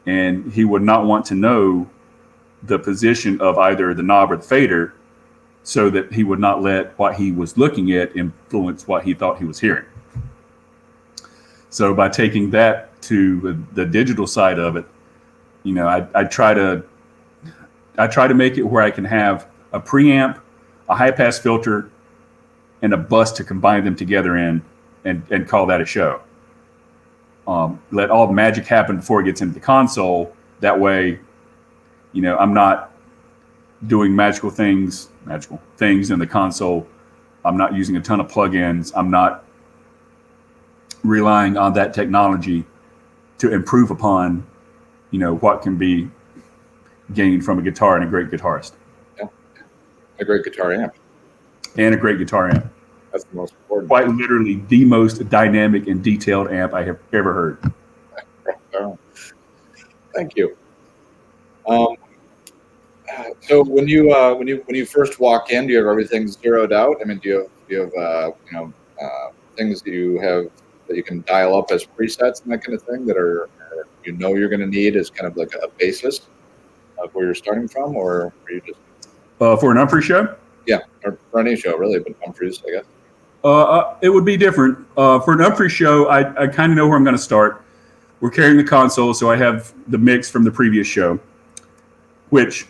and he would not want to know the position of either the knob or the fader so that he would not let what he was looking at influence what he thought he was hearing. So by taking that to the digital side of it, I try to make it where I can have a preamp, a high pass filter, and a bus to combine them together in and call that a show. Let all the magic happen before it gets into the console. That way, I'm not doing magical things in the console. I'm not using a ton of plugins. I'm not relying on that technology to improve upon, what can be gained from a guitar and a great guitarist. Yeah. A great guitar amp. And a great guitar amp. That's the most important. Quite literally the most dynamic and detailed amp I have ever heard. Thank you. So when you first walk in, do you have everything zeroed out? I mean, do you have things that you can dial up as presets and that kind of thing that are you're going to need as kind of like a basis of where you're starting from, or are you just for an Umphrey show? Yeah, or for any show really, but Umphrey's, I guess. It would be different. For an Umphrey show, I kind of know where I'm going to start. We're carrying the console, so I have the mix from the previous show, which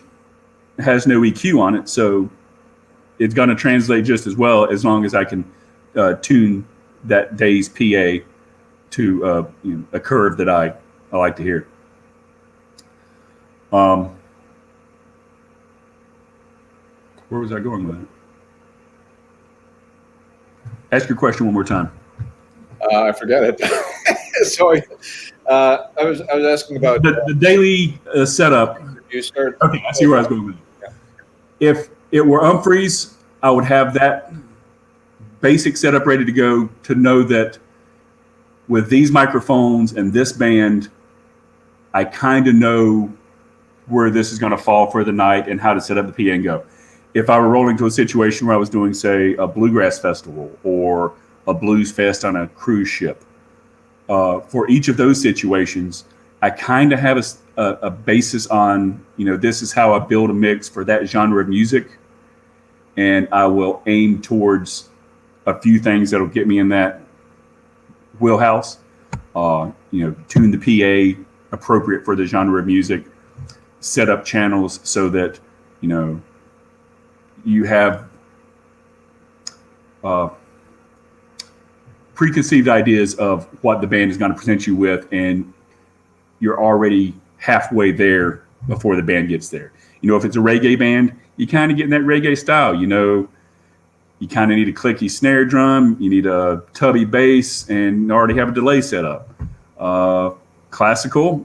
has no EQ on it, so it's going to translate just as well as long as I can tune that day's PA to a curve that I like to hear. Where was I going with it? Ask your question one more time. I forget it. Sorry. I was asking about the daily setup. You start. Okay, I see where I was going with it. Yeah. If it were Umphrey's, I would have that basic setup ready to go to know that with these microphones and this band, I kind of know where this is going to fall for the night and how to set up the PA and go. If I were rolling to a situation where I was doing, say, a bluegrass festival or a blues fest on a cruise ship, for each of those situations, I kind of have a basis on, this is how I build a mix for that genre of music. And I will aim towards a few things that'll get me in that wheelhouse, tune the PA appropriate for the genre of music, set up channels so that, you have preconceived ideas of what the band is going to present you with, and you're already halfway there before the band gets there. If it's a reggae band, you kind of get in that reggae style. You kind of need a clicky snare drum, you need a tubby bass, and already have a delay set up. Classical,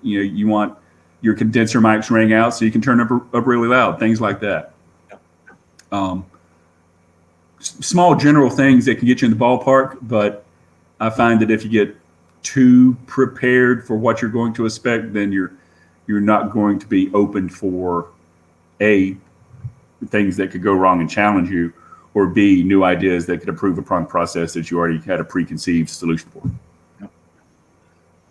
you want your condenser mics ring out so you can turn up really loud, things like that. Small general things that can get you in the ballpark, but I find that if you get too prepared for what you're going to expect, then you're not going to be open for A, things that could go wrong and challenge you, or B, new ideas that could improve upon process that you already had a preconceived solution for.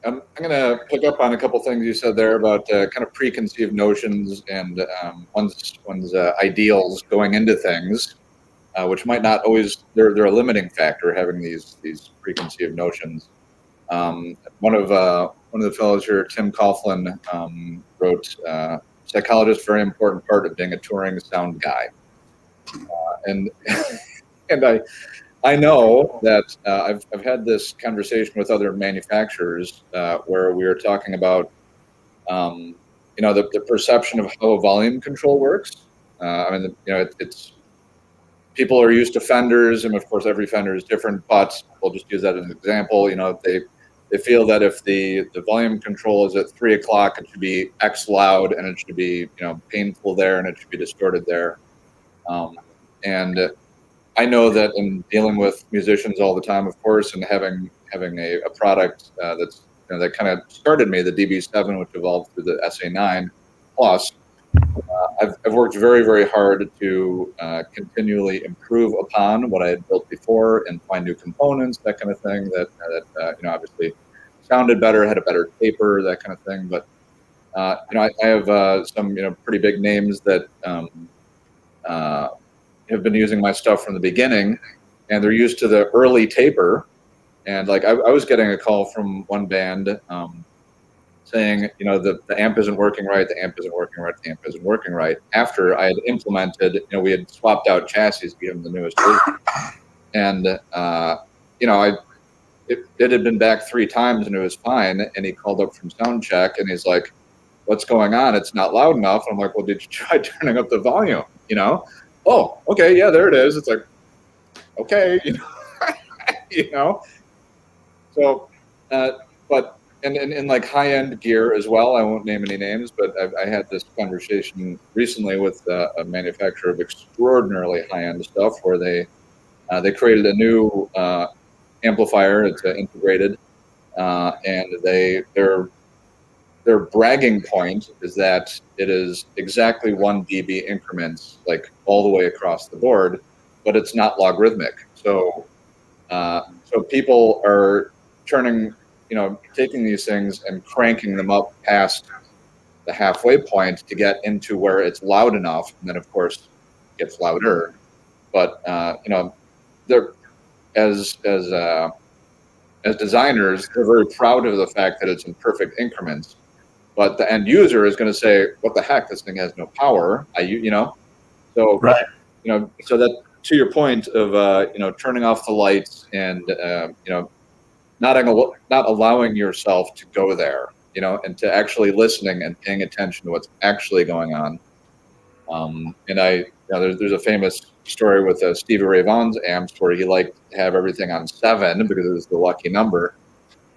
I'm going to pick up on a couple things you said there about kind of preconceived notions and one's ideals going into things, which might not always, they're a limiting factor, having these preconceived notions. One of the fellows here, Tim Coughlin, wrote, "Psychologist, very important part of being a touring sound guy." And I know that I've had this conversation with other manufacturers where we were talking about the perception of how a volume control works. It's people are used to fenders, and of course every fender is different. But we'll just use that as an example. They feel that if the volume control is at 3 o'clock, it should be X loud, and it should be painful there, and it should be distorted there. And I know that in dealing with musicians all the time, of course, and having a product that's that kind of started me, the DB7, which evolved through the SA9 Plus. I've worked very, very hard to continually improve upon what I had built before and find new components, that kind of thing. That obviously sounded better, had a better taper, that kind of thing. But I have some pretty big names that have been using my stuff from the beginning, and they're used to the early taper. And like I was getting a call from one band saying, you know, the amp isn't working right, the amp isn't working right, the amp isn't working right. After I had implemented, you know, we had swapped out chassis to give them the newest version. And, you know, it had been back 3 times and it was fine. And he called up from sound check and he's like, what's going on? It's not loud enough. I'm like, well, did you try turning up the volume? You know? Oh, okay, yeah, there it is. It's like, okay, you know, you know. So, but in like high-end gear as well, I won't name any names, but I had this conversation recently with a manufacturer of extraordinarily high-end stuff where they created a new amplifier. It's integrated, and their bragging point is that it is exactly 1 dB increments, like all the way across the board, but it's not logarithmic. So people are taking these things and cranking them up past the halfway point to get into where it's loud enough, and then of course it gets louder. But you know, they're as designers, they're very proud of the fact that it's in perfect increments. But the end user is going to say, "What the heck? This thing has no power." You know, so Right. You know, so that to your point of you know, turning off the lights and you know, not allowing yourself to go there, you know, and to actually listening and paying attention to what's actually going on. And you know, there's a famous story with Stevie Ray Vaughan's amps where he liked to have everything on 7 because it was the lucky number,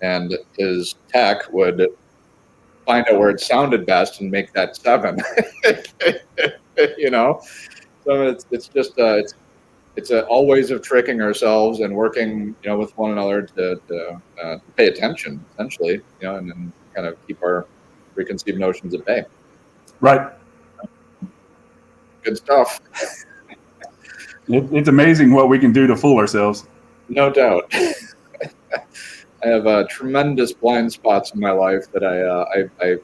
and his tech would find out where it sounded best and make that 7. You know, so it's just it's all ways of tricking ourselves and working, you know, with one another to pay attention, essentially, you know, and then kind of keep our preconceived notions at bay. Right. Good stuff. It's amazing what we can do to fool ourselves. No doubt. I have tremendous blind spots in my life that I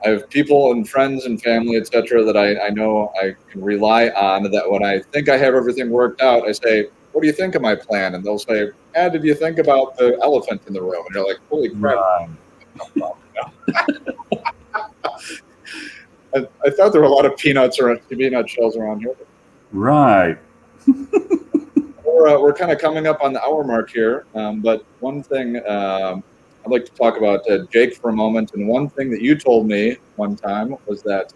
have people and friends and family, etc., that I know I can rely on, that when I think I have everything worked out, I say, what do you think of my plan? And they'll say, did you think about the elephant in the room? And you're like, holy crap. I thought there were a lot of peanut shells around here. Right. We're kind of coming up on the hour mark here, but one thing I'd like to talk about Jake for a moment. And one thing that you told me one time was that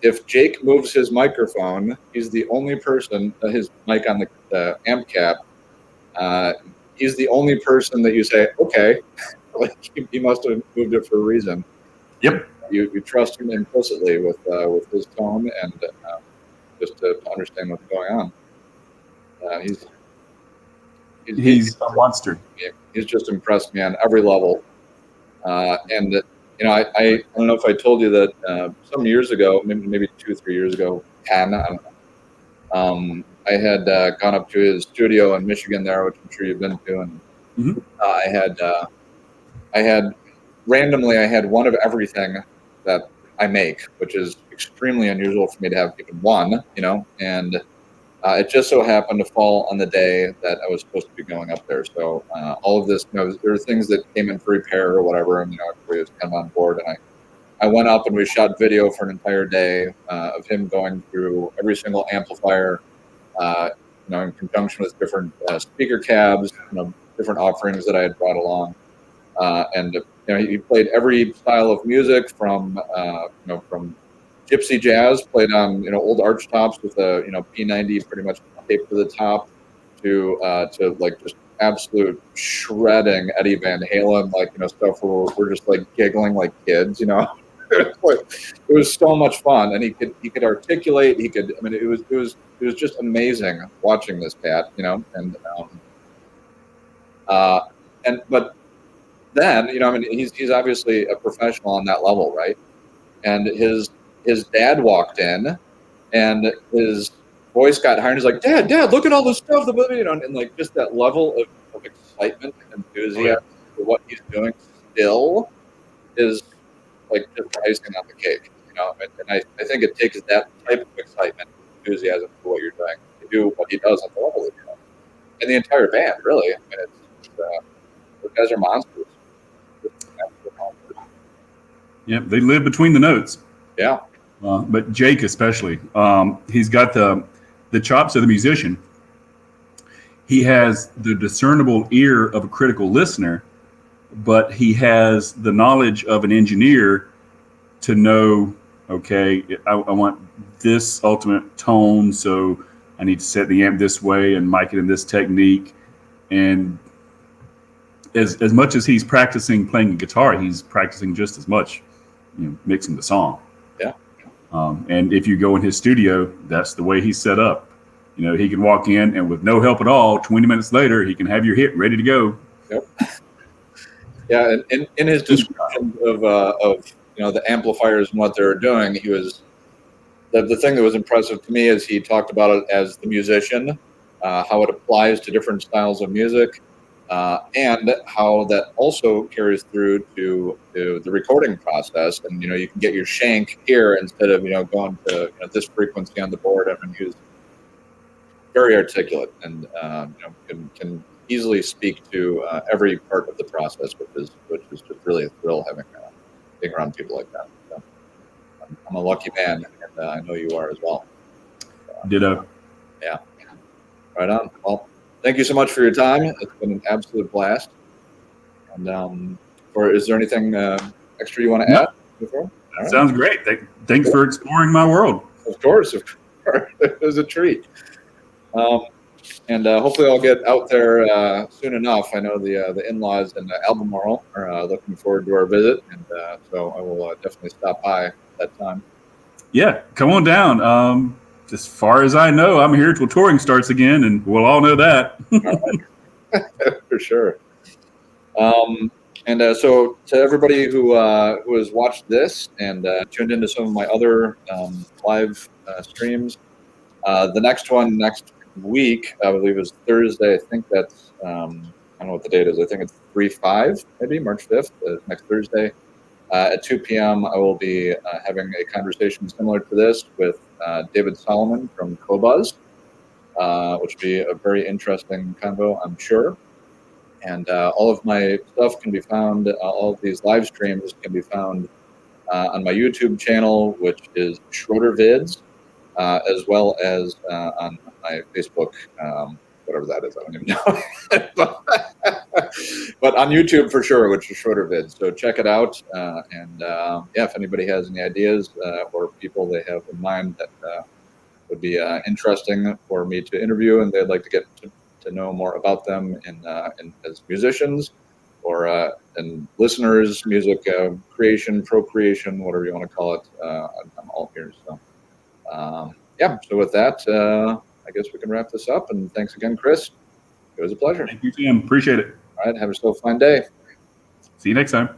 if Jake moves his microphone, he's the only person, his mic on the amp cap, he's the only person that you say, okay, like he must have moved it for a reason. Yep. You trust him implicitly with his tone and just to understand what's going on. He's a monster. He's just impressed me on every level. And you know, I don't know if I told you that some years ago, maybe 2-3 years ago, 10, I don't know. I had gone up to his studio in Michigan there, which I'm sure you've been to, and I had randomly one of everything that I make, which is extremely unusual for me to have even one, you know, and it just so happened to fall on the day that I was supposed to be going up there. So all of this, you know, there were things that came in for repair or whatever, and you know, everybody was kind of on board. And I went up and we shot video for an entire day of him going through every single amplifier, you know, in conjunction with different speaker cabs, you know, different offerings that I had brought along, and you know, he played every style of music from you know, from gypsy jazz, played on, you know, old arch tops with a, you know, P90 pretty much taped to the top, to like just absolute shredding Eddie Van Halen, like, you know, stuff where we're just like giggling like kids, you know. It was so much fun, and he could articulate. He could. I mean, it was just amazing watching this cat, you know. And but then, you know, I mean, he's obviously a professional on that level, right? And his dad walked in, and his voice got higher, and he's like, Dad, look at all this stuff, you know, and like just that level of excitement and enthusiasm for what he's doing still is like just icing on the cake, you and I think it takes that type of excitement, enthusiasm for what you're doing to do what he does at the level that he does. And the entire band, really. I mean, those guys are monsters. Yeah, they live between the notes. Yeah. But Jake especially, he's got the chops of the musician. He has the discernible ear of a critical listener, but he has the knowledge of an engineer to know, okay, I want this ultimate tone, so I need to set the amp this way and mic it in this technique. And as much as he's practicing playing guitar, he's practicing just as much, mixing the song. Yeah. And if you go in his studio, that's the way he's set up. He can walk in and with no help at all, 20 minutes later, he can have your hit ready to go. Yep. Yeah, and in his description of the amplifiers and what they were doing, he was the thing that was impressive to me is he talked about it as the musician, how it applies to different styles of music, and how that also carries through to the recording process. And you can get your shank here instead of going to this frequency on the board. And he was very articulate and can easily speak to every part of the process, which is just really a thrill having being around people like that. So, I'm a lucky man, and I know you are as well. Ditto. Yeah. Right on. Well, thank you so much for your time. It's been an absolute blast. And is there anything extra you want to add before? Right. Sounds great. Thanks for exploring my world. Of course. It was a treat. And hopefully I'll get out there soon enough. I know the in-laws in Albemarle are looking forward to our visit, and so I will definitely stop by at that time. Yeah, come on down. As far as I know, I'm here till touring starts again, and we'll all know that. For sure. And so to everybody who has watched this and tuned into some of my other live streams, the next one next week, I believe, is Thursday. I think that's I don't know what the date is. I think it's 3/5, maybe March 5th, next Thursday at 2 p.m. I will be having a conversation similar to this with David Solomon from Qobuz, which will be a very interesting convo, I'm sure. And all of my stuff can be found. All of these live streams can be found on my YouTube channel, which is Schroeder Vids, as well as on my Facebook, whatever that is, I don't even know. But on YouTube for sure, which is Schroeder Vids. So check it out. And if anybody has any ideas or people they have in mind that would be interesting for me to interview and they'd like to get to know more about them in as musicians or and listeners, music creation, procreation, whatever you want to call it, I'm all here. So so with that, I guess we can wrap this up. And thanks again, Chris. It was a pleasure. Thank you, Tim. Appreciate it. All right. Have yourself a fine day. See you next time.